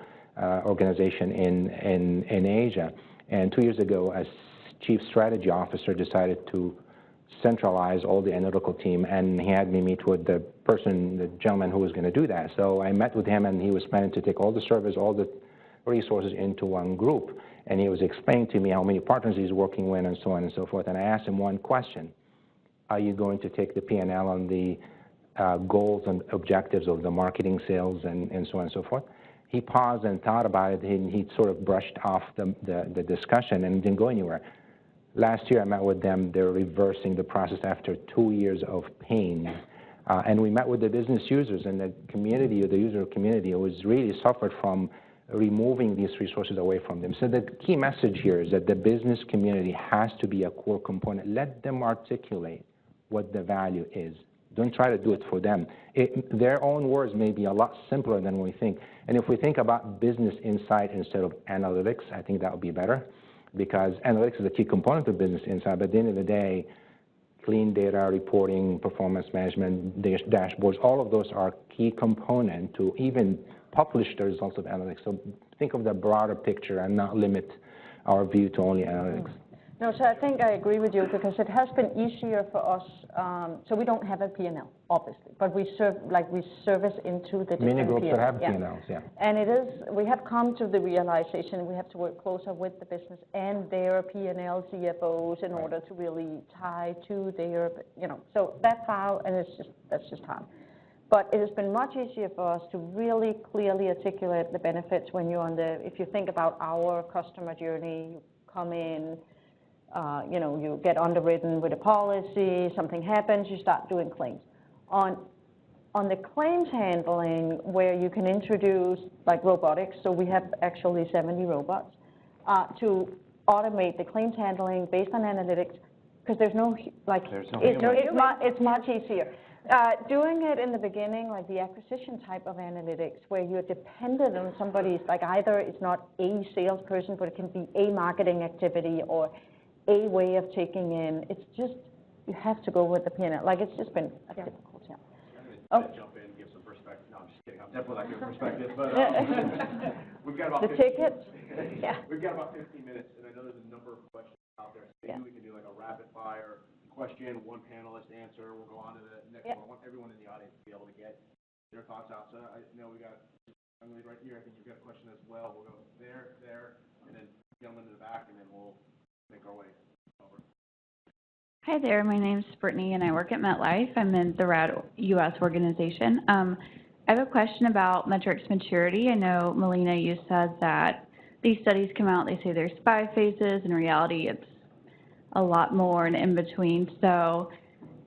S6: organization in Asia, and 2 years ago, a chief strategy officer decided to centralize all the analytical team, and he had me meet with the gentleman who was going to do that. So I met with him, and he was planning to take all the service, all the resources into one group, and he was explaining to me how many partners he's working with and so on and so forth. And I asked him one question: are you going to take the P&L on the goals and objectives of the marketing, sales, and so on and so forth? He paused and thought about it, and he sort of brushed off the discussion and didn't go anywhere. Last year I met with them. They're reversing the process after 2 years of pain. And we met with the business users, and the community, the user community, was really suffered from removing these resources away from them. So the key message here is that the business community has to be a core component. Let them articulate what the value is. Don't try to do it for them. Their own words may be a lot simpler than we think. And if we think about business insight instead of analytics, I think that would be better, because analytics is a key component of business insight, but at the end of the day, clean data, reporting, performance management, dashboards, all of those are key component to even publish the results of analytics. So think of the broader picture and not limit our view to only analytics.
S2: No, so I think I agree with you, because it has been easier for us. So we don't have a P&L, obviously, but we service into the different
S6: Many groups that have
S2: yeah.
S6: P&Ls, yeah.
S2: And we have come to the realization we have to work closer with the business and their P&L CFOs in order to really tie to their, so that's how, and that's just hard. But it has been much easier for us to really clearly articulate the benefits when you're if you think about our customer journey, you come in, you get underwritten with a policy, something happens, you start doing claims. On the claims handling, where you can introduce like robotics, so we have actually 70 robots, to automate the claims handling based on analytics, because there's no, it's much easier. Doing it in the beginning, like the acquisition type of analytics, where you're dependent on somebody's, like either it's not a salesperson, but it can be a marketing activity or a way of taking in, it's just, you have to go with the P&L. Like, it's just been a difficult time.
S1: I'm going to jump in and give some perspective. No, I'm just kidding. I'm definitely not giving perspective, but we've got about
S2: the tickets? Yeah.
S1: We've got about 15 minutes, and I know there's a number of questions out there. So maybe we can do like a rapid fire question, one panelist answer. We'll go on to the next one. I want everyone in the audience to be able to get their thoughts out. So I know we got young lady right here. I think you've got a question as well. We'll go there, and then gentleman in the back, and then we'll make our way over.
S12: Hi there, my name's Brittany and I work at MetLife. I'm in the RAD US organization. I have a question about metrics maturity. I know, Melina, you said that these studies come out, they say there's 5 phases. In reality, it's a lot more and in between. So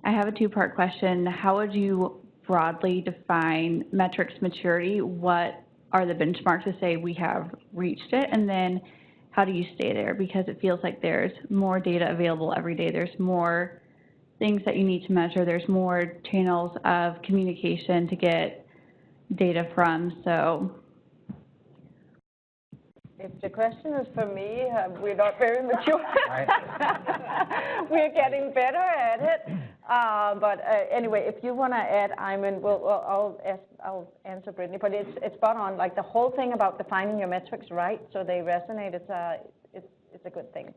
S12: I have a two-part question. How would you broadly define metrics maturity? What are the benchmarks to say we have reached it? And then how do you stay there? Because it feels like there's more data available every day. There's more things that you need to measure. There's more channels of communication to get data from. So
S2: If the question is for me, we're not very mature. We're getting better at it. But anyway, if you want to add, Ayman, I'll answer Brittany. But it's spot on. Like the whole thing about defining your metrics right, so they resonate. It's a good thing.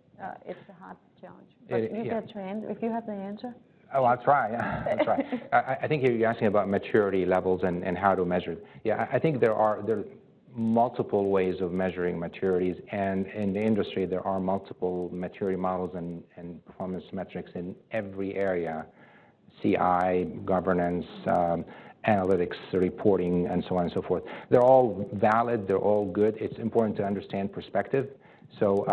S2: It's a hard challenge. But you get to answer if you have the answer.
S6: Oh, I'll try. Yeah, I'll try. I think you're asking about maturity levels and how to measure it. Yeah, I think there are multiple ways of measuring maturities, and in the industry there are multiple maturity models and performance metrics in every area: CI, governance, analytics, reporting, and so on and so forth. They're all valid. They're all good. It's important to understand perspective. So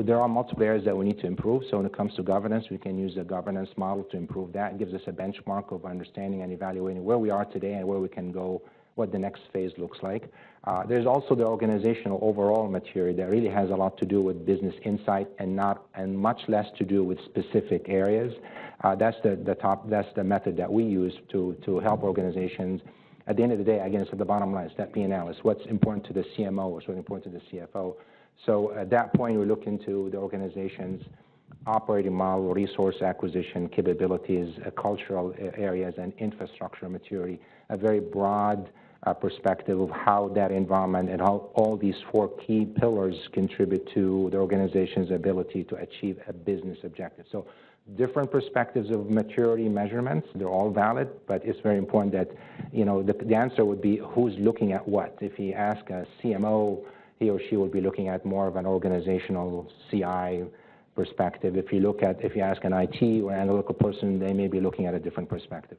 S6: there are multiple areas that we need to improve. So when it comes to governance, we can use a governance model to improve that. It gives us a benchmark of understanding and evaluating where we are today and where we can go, what the next phase looks like. There's also the organizational overall maturity that really has a lot to do with business insight and much less to do with specific areas. That's the method that we use to help organizations. At the end of the day, again, it's at the bottom line. It's that P&L. It's what's important to the CMO. It's what's important to the CFO. So at that point, we look into the organization's operating model, resource acquisition capabilities, cultural areas, and infrastructure maturity, a very broad perspective of how that environment and how all these four key pillars contribute to the organization's ability to achieve a business objective. So different perspectives of maturity measurements, they're all valid, but it's very important that, you know, the answer would be who's looking at what. If you ask a CMO, he or she will be looking at more of an organizational CI perspective. If you ask an IT or analytical person, they may be looking at a different perspective.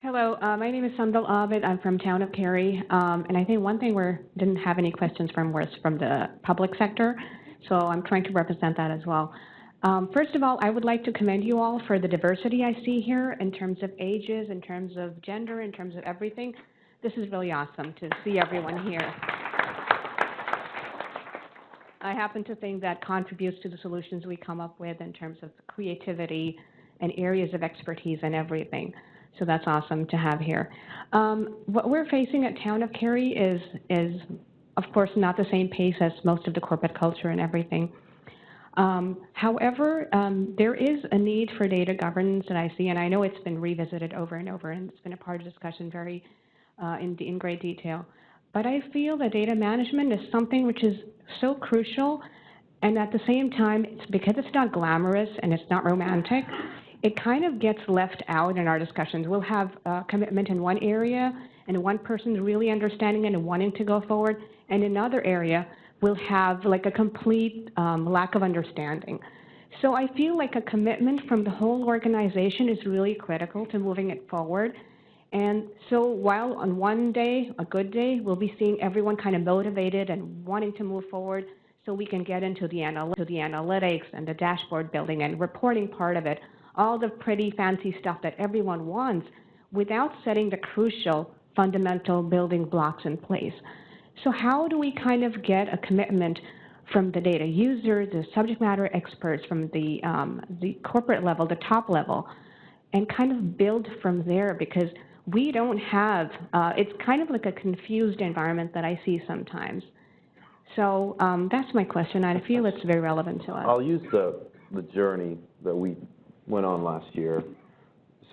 S10: Hello, my name is Sandal Abid. I'm from Town of Cary, and I think one thing we didn't have any questions from was from the public sector, so I'm trying to represent that as well. First of all, I would like to commend you all for the diversity I see here in terms of ages, in terms of gender, in terms of everything. This is really awesome to see everyone here. I happen to think that contributes to the solutions we come up with in terms of creativity and areas of expertise and everything. So that's awesome to have here. What we're facing at Town of Cary is, of course, not the same pace as most of the corporate culture and everything. However, there is a need for data governance that I see, and I know it's been revisited over and over, and it's been a part of discussion very in great detail. But I feel that data management is something which is so crucial, and at the same time, because it's not glamorous and it's not romantic, it kind of gets left out in our discussions. We'll have commitment in one area, and one person's really understanding it and wanting to go forward, and in another area, we'll have like a complete lack of understanding. So I feel like a commitment from the whole organization is really critical to moving it forward. And so while on one day, a good day, we'll be seeing everyone kind of motivated and wanting to move forward so we can get into the analytics and the dashboard building and reporting part of it, all the pretty fancy stuff that everyone wants without setting the crucial fundamental building blocks in place. So how do we kind of get a commitment from the data user, the subject matter experts, from the corporate level, the top level, and kind of build from there? Because we don't have, it's kind of like a confused environment that I see sometimes. So that's my question. I feel it's very relevant to us.
S4: I'll use the journey that we went on last year.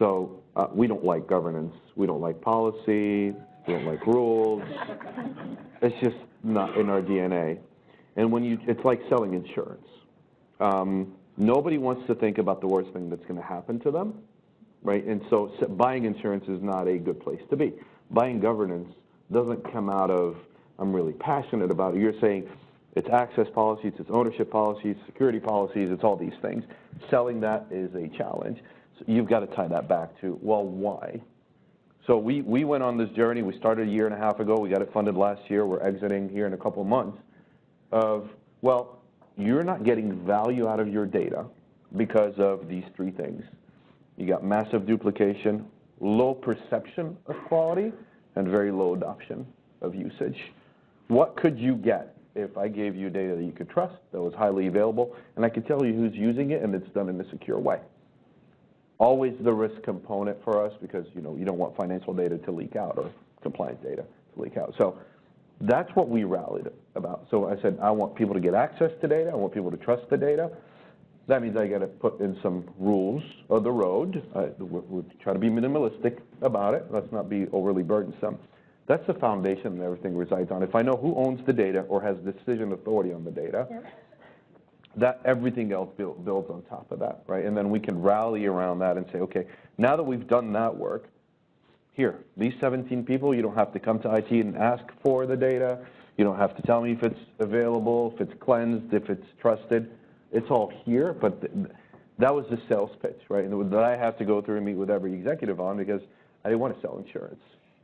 S4: So we don't like governance. We don't like policy. We don't like rules. It's just not in our DNA. And it's like selling insurance. Nobody wants to think about the worst thing that's going to happen to them, right? And so buying insurance is not a good place to be. Buying governance doesn't come out of, I'm really passionate about it. You're saying it's access policies, it's ownership policies, security policies, it's all these things. Selling that is a challenge. So you've got to tie that back to, well, why? So we went on this journey. We started a year and a half ago. We got it funded last year. We're exiting here in a couple of months. of, well, you're not getting value out of your data because of these three things. You got massive duplication, low perception of quality, and very low adoption of usage. What could you get if I gave you data that you could trust, that was highly available, and I could tell you who's using it and it's done in a secure way? Always the risk component for us, because you don't want financial data to leak out or compliance data to leak out. So that's what we rallied about. So I said, I want people to get access to data. I want people to trust the data. That means I got to put in some rules of the road. We'll try to be minimalistic about it. Let's not be overly burdensome. That's the foundation that everything resides on. If I know who owns the data or has decision authority on the data, that everything else builds on top of that, right? And then we can rally around that and say, okay, now that we've done that work, here, these 17 people, you don't have to come to IT and ask for the data. You don't have to tell me if it's available, if it's cleansed, if it's trusted. It's all here, but that was the sales pitch, right? And that I have to go through and meet with every executive on, because I didn't want to sell insurance.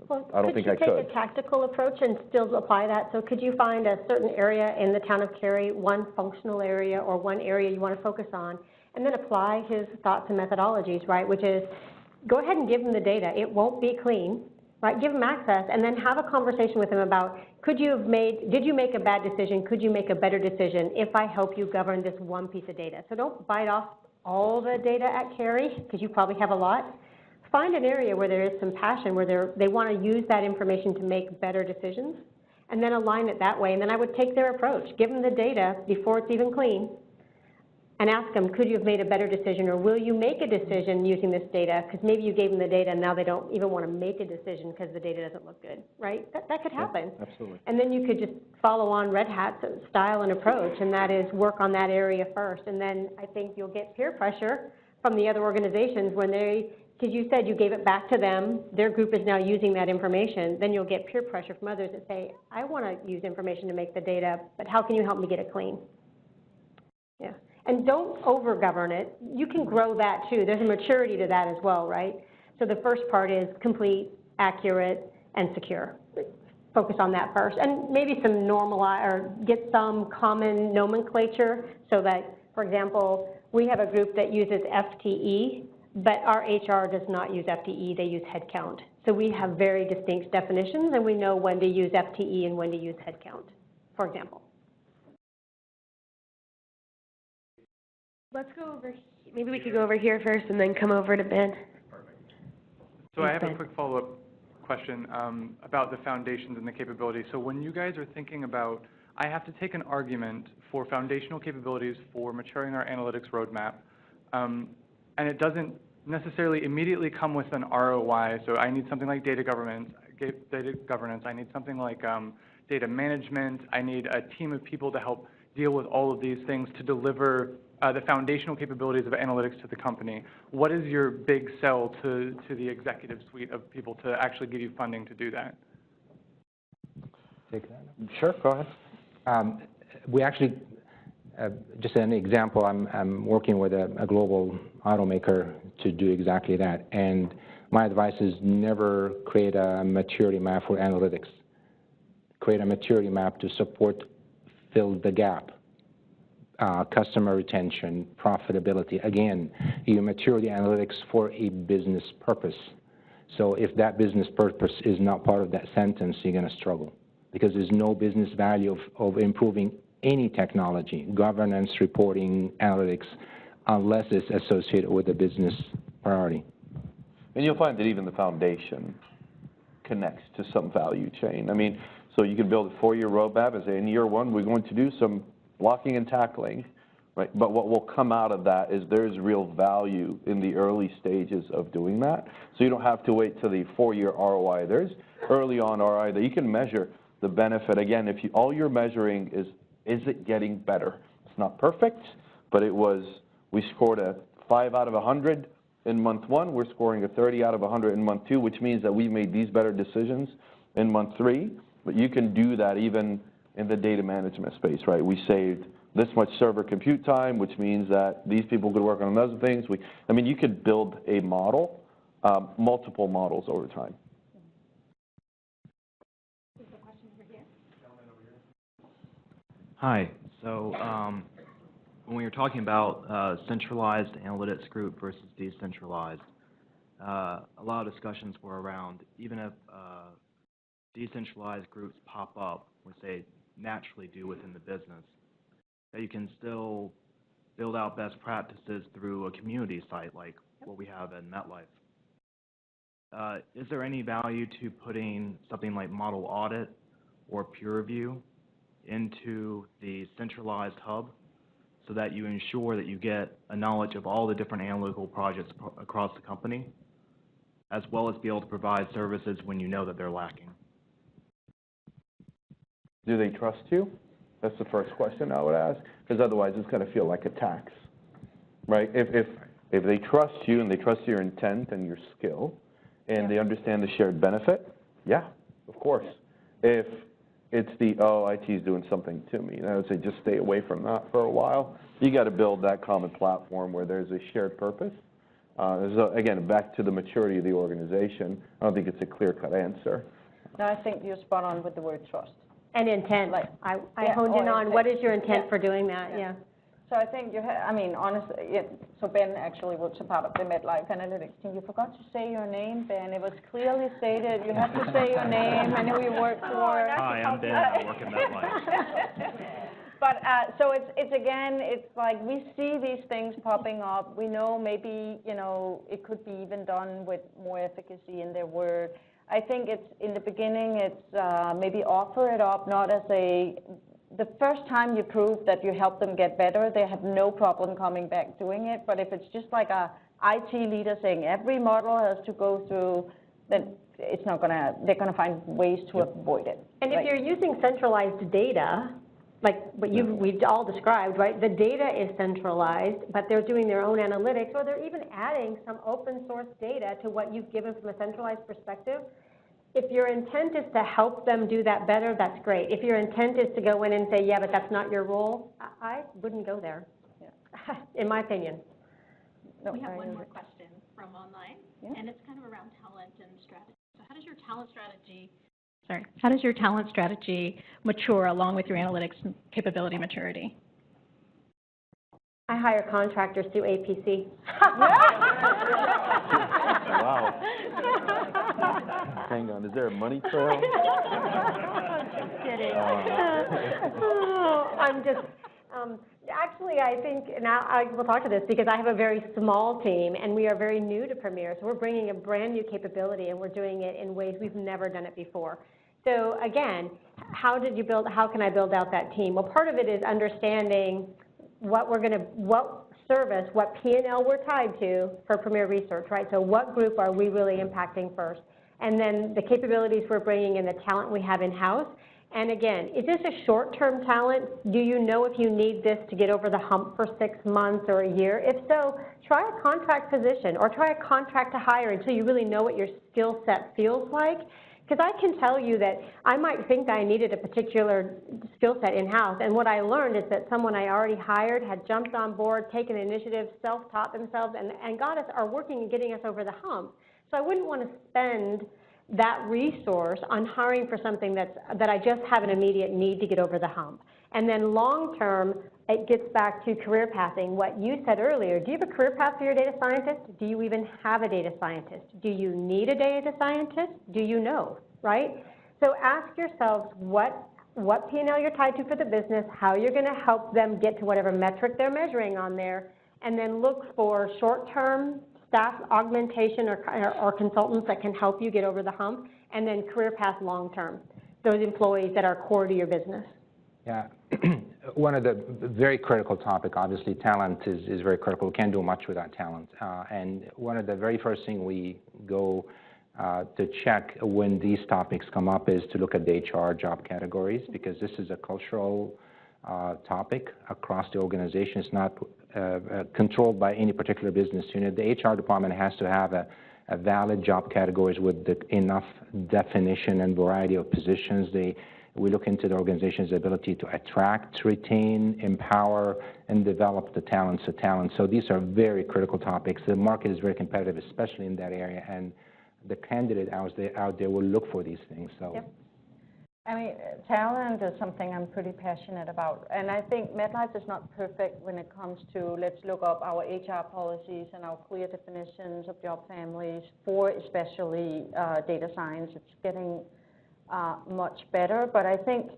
S5: Well,
S4: I don't think I could.
S5: Could you take a tactical approach and still apply that? So could you find a certain area in the town of Cary, one functional area or one area you want to focus on, and then apply his thoughts and methodologies, right? Which is, go ahead and give him the data. It won't be clean, right? Give him access, and then have a conversation with him about, did you make a bad decision? Could you make a better decision if I help you govern this one piece of data? So don't bite off all the data at Cary, because you probably have a lot. Find an area where there is some passion, where they want to use that information to make better decisions, and then align it that way. And then I would take their approach, give them the data before it's even clean, and ask them, could you have made a better decision, or will you make a decision using this data? Because maybe you gave them the data and now they don't even want to make a decision because the data doesn't look good, right? That could happen.
S4: Yeah, absolutely.
S5: And then you could just follow on Red Hat's style and approach, and that is work on that area first. And then I think you'll get peer pressure from the other organizations when because you said you gave it back to them, their group is now using that information, then you'll get peer pressure from others that say, I want to use information to make the data, but how can you help me get it clean? Yeah. And don't over-govern it. You can grow that too. There's a maturity to that as well, right? So the first part is complete, accurate, and secure. Focus on that first. And maybe some or get some common nomenclature so that, for example, we have a group that uses FTE, but our HR does not use FTE, they use headcount. So we have very distinct definitions, and we know when to use FTE and when to use headcount, for example.
S11: Let's go over, maybe we could go over here first and then come over to Ben.
S13: So I have a quick follow-up question about the foundations and the capabilities. So when you guys are thinking about, I have to take an argument for foundational capabilities for maturing our analytics roadmap, and it doesn't necessarily immediately come with an ROI. So I need something like data governance. I need something like data management. I need a team of people to help deal with all of these things to deliver the foundational capabilities of analytics to the company. What is your big sell to the executive suite of people to actually give you funding to do that?
S6: Take that.
S4: Sure, go ahead.
S6: We actually, just an example, I'm working with a global automaker to do exactly that. And my advice is never create a maturity map for analytics. Create a maturity map to fill the gap. Customer retention, profitability. Again, you mature the analytics for a business purpose. So if that business purpose is not part of that sentence, you're going to struggle, because there's no business value of improving any technology, governance, reporting, analytics, unless it's associated with a business priority.
S4: And you'll find that even the foundation connects to some value chain. I mean, so you can build a 4-year roadmap and say, in year 1, we're going to do some blocking and tackling, right? But what will come out of that is there's real value in the early stages of doing that. So you don't have to wait till the 4-year ROI. There's early on ROI that you can measure the benefit. Again, if all you're measuring is it getting better? It's not perfect, but we scored a 5 out of 100 in month 1. We're scoring a 30 out of 100 in month 2, which means that we made these better decisions in month 3. But you can do that even in the data management space, right? We saved this much server compute time, which means that these people could work on other things. I mean, you could build a model, multiple models over time.
S14: Hi. So when we were talking about centralized analytics group versus decentralized, a lot of discussions were around even if decentralized groups pop up, which they naturally do within the business, that you can still build out best practices through a community site like what we have at MetLife. Is there any value to putting something like model audit or peer review into the centralized hub so that you ensure that you get a knowledge of all the different analytical projects across the company, as well as be able to provide services when you know that they're lacking?
S4: Do they trust you? That's the first question I would ask, because otherwise it's going to feel like a tax, right? If they trust you and they trust your intent and your skill, and they understand the shared benefit, yeah, of course. If it's the, oh, IT is doing something to me, I would say just stay away from that for a while. You got to build that common platform where there's a shared purpose. So again, back to the maturity of the organization, I don't think it's a clear-cut answer.
S2: No, I think you're spot on with the word trust.
S5: And intent.
S2: Like,
S5: I honed in on what is your intent for doing that, yeah.
S2: So I think I mean, honestly, so Ben actually was a part of the MetLife Analytics team. You forgot to say your name, Ben. It was clearly stated you have to say your name and who you work for.
S14: Hi, I'm Ben. I work at MetLife.
S2: But so it's again, it's like we see these things popping up. We know maybe, you know, it could be even done with more efficacy in their word. I think it's, in the beginning, it's maybe offer it up not as the first time you prove that you help them get better, they have no problem coming back doing it. But if it's just like a IT leader saying every model has to go through, then it's not gonna, they're gonna find ways to avoid it.
S5: And if you're using centralized data, like what we've all described, right? The data is centralized, but they're doing their own analytics, or they're even adding some open source data to what you've given from a centralized perspective. If your intent is to help them do that better, that's great. If your intent is to go in and say, yeah, but that's not your role, I wouldn't go there, in my opinion.
S3: We have one more question from online, and it's kind of around talent and strategy. So how does your talent strategy mature along with your analytics capability maturity?
S5: I hire contractors through APC.
S4: Wow. Hang on, is there a money trail?
S5: Just kidding. I'm just, actually, I think, now I will talk to this because I have a very small team and we are very new to Premier. So we're bringing a brand new capability and we're doing it in ways we've never done it before. So again, how can I build out that team? Well, part of it is understanding what service, what P&L we're tied to for Premier Research, right? So what group are we really impacting first? And then the capabilities we're bringing in, the talent we have in-house. And again, is this a short-term talent? Do you know if you need this to get over the hump for 6 months or a year? If so, try a contract position or try a contract to hire until you really know what your skill set feels like. Because I can tell you that I might think I needed a particular skill set in-house, and what I learned is that someone I already hired had jumped on board, taken initiative, self-taught themselves, and are working and getting us over the hump. So I wouldn't want to spend that resource on hiring for something that I just have an immediate need to get over the hump. And then long-term, it gets back to career pathing. What you said earlier, do you have a career path for your data scientist? Do you even have a data scientist? Do you need a data scientist? Do you know, right? So ask yourselves what P&L you're tied to for the business, how you're going to help them get to whatever metric they're measuring on there, and then look for short-term staff augmentation or consultants that can help you get over the hump, and then career path long-term, those employees that are core to your business.
S6: Yeah, one of the very critical topic, obviously, talent is very critical. We can't do much without talent. And one of the very first thing we go to check when these topics come up is to look at the HR job categories, because this is a cultural topic across the organization. It's not controlled by any particular business unit. The HR department has to have a valid job categories with enough definition and variety of positions. We look into the organization's ability to attract, retain, empower, and develop the talents of talent. So these are very critical topics. The market is very competitive, especially in that area, and the candidate out there will look for these things. So.
S5: Yep.
S2: I mean, talent is something I'm pretty passionate about, and I think MetLife is not perfect when it comes to let's look up our HR policies and our clear definitions of job families for especially data science. It's getting much better, but I think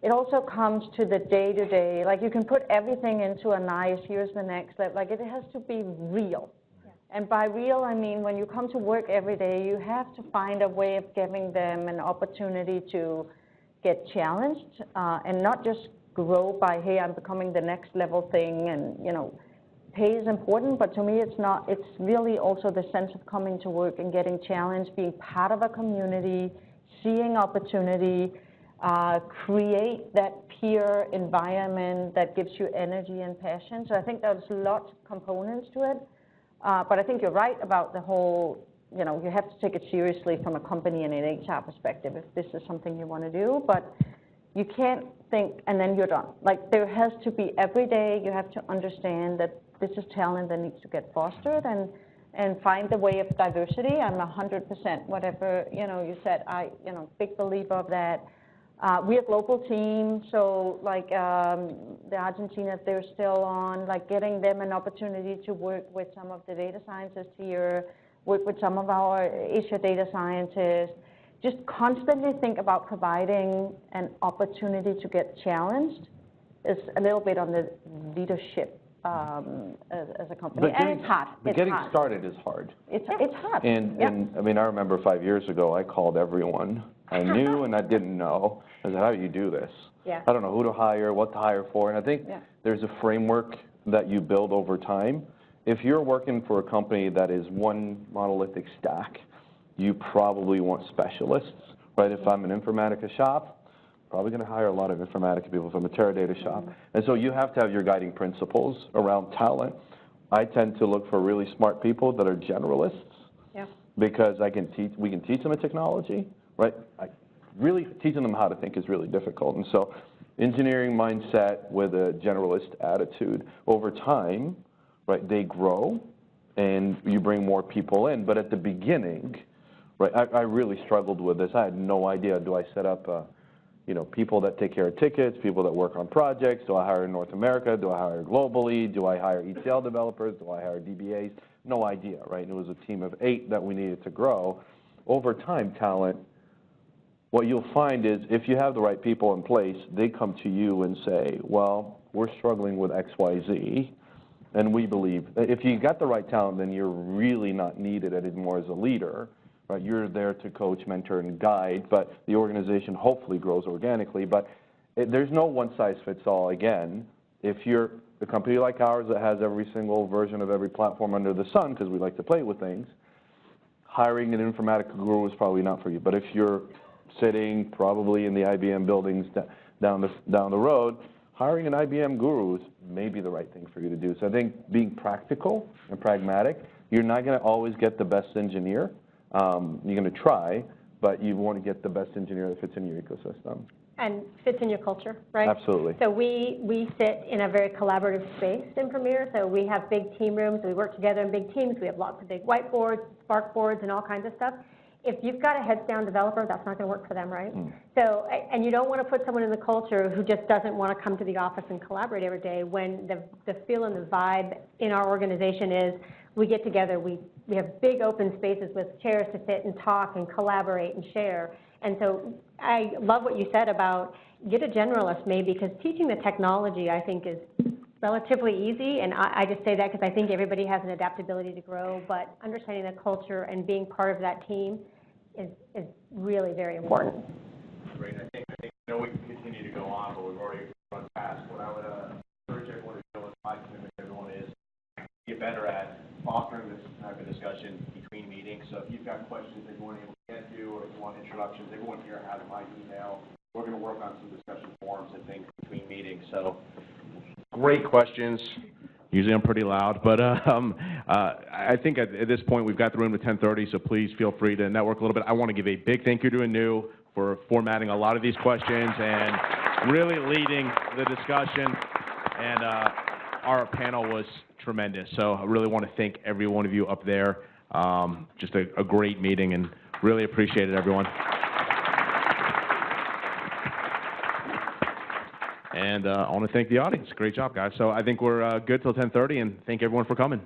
S2: it also comes to the day-to-day. Like you can put everything into a nice, here's the next step. Like it has to be real. And by real, I mean when you come to work every day, you have to find a way of giving them an opportunity to get challenged and not just grow by, hey, I'm becoming the next level thing. And, you know, pay is important, but to me it's not. It's really also the sense of coming to work and getting challenged, being part of a community, seeing opportunity, create that peer environment that gives you energy and passion. So I think there's lots of components to it. But I think you're right about the whole, you know, you have to take it seriously from a company and an HR perspective if this is something you want to do, but you can't think and then you're done. Like there has to be every day, you have to understand that this is talent that needs to get fostered and find the way of diversity. I'm 100% whatever, you know, you said, big believer of that. We're a global team, so like the Argentina, if they're still on, like getting them an opportunity to work with some of the data scientists here, work with some of our Asia data scientists, just constantly think about providing an opportunity to get challenged is a little bit on the leadership as a company. And it's hard.
S4: But getting started is hard.
S2: It's hard.
S4: And I mean, I remember 5 years ago, I called everyone I knew and I didn't know. I said, how do you do this?
S2: Yeah.
S4: I don't know who to hire, what to hire for. And I think there's a framework that you build over time. If you're working for a company that is one monolithic stack, you probably want specialists, right? If I'm an Informatica shop, probably going to hire a lot of Informatica people. If I'm a Teradata shop. And so you have to have your guiding principles around talent. I tend to look for really smart people that are generalists because we can teach them a technology, right? Really teaching them how to think is really difficult. And so engineering mindset with a generalist attitude over time, right, they grow and you bring more people in. But at the beginning, right, I really struggled with this. I had no idea. Do I set up, people that take care of tickets, people that work on projects? Do I hire in North America? Do I hire globally? Do I hire ETL developers? Do I hire DBAs? No idea, right? And it was a team of 8 that we needed to grow. Over time, talent, what you'll find is if you have the right people in place, they come to you and say, well, we're struggling with X, Y, Z, and we believe if you got the right talent, then you're really not needed anymore as a leader, right? You're there to coach, mentor, and guide, but the organization hopefully grows organically. But there's no one-size-fits-all. Again, if you're a company like ours that has every single version of every platform under the sun, because we like to play with things, hiring an Informatica guru is probably not for you. But if you're sitting probably in the IBM buildings down the road, hiring an IBM guru may be the right thing for you to do. So I think being practical and pragmatic, you're not going to always get the best engineer. You're going to try, but you want to get the best engineer that fits in your ecosystem.
S5: And fits in your culture, right?
S4: Absolutely.
S5: So we sit in a very collaborative space in Premier. So we have big team rooms. We work together in big teams. We have lots of big whiteboards, Spark boards, and all kinds of stuff. If you've got a heads-down developer, that's not going to work for them, right? So, and you don't want to put someone in the culture who just doesn't want to come to the office and collaborate every day when the feel and the vibe in our organization is we get together, we have big open spaces with chairs to sit and talk and collaborate and share. And so I love what you said about get a generalist maybe, because teaching the technology, I think, is relatively easy, and I just say that because I think everybody has an adaptability to grow, but understanding the culture and being part of that team is really very important.
S1: Great. I think we can continue to go on, but we've already run past. What I would urge everyone to do, with my commitment to everyone, is get better at fostering this type of discussion between meetings. So if you've got questions that you weren't able to get to, or if you want introductions, everyone here has my email. We're going to work on some discussion forums and things between meetings. So great questions. Usually I'm pretty loud, but I think at this point we've got the room to 10:30, so please feel free to network a little bit. I want to give a big thank you to Anu for formatting a lot of these questions and really leading the discussion. And our panel was tremendous, so I really want to thank every one of you up there. Just a great meeting, and really appreciate it, everyone. And I want to thank the audience. Great job, guys. So I think we're good till 10:30, and thank everyone for coming.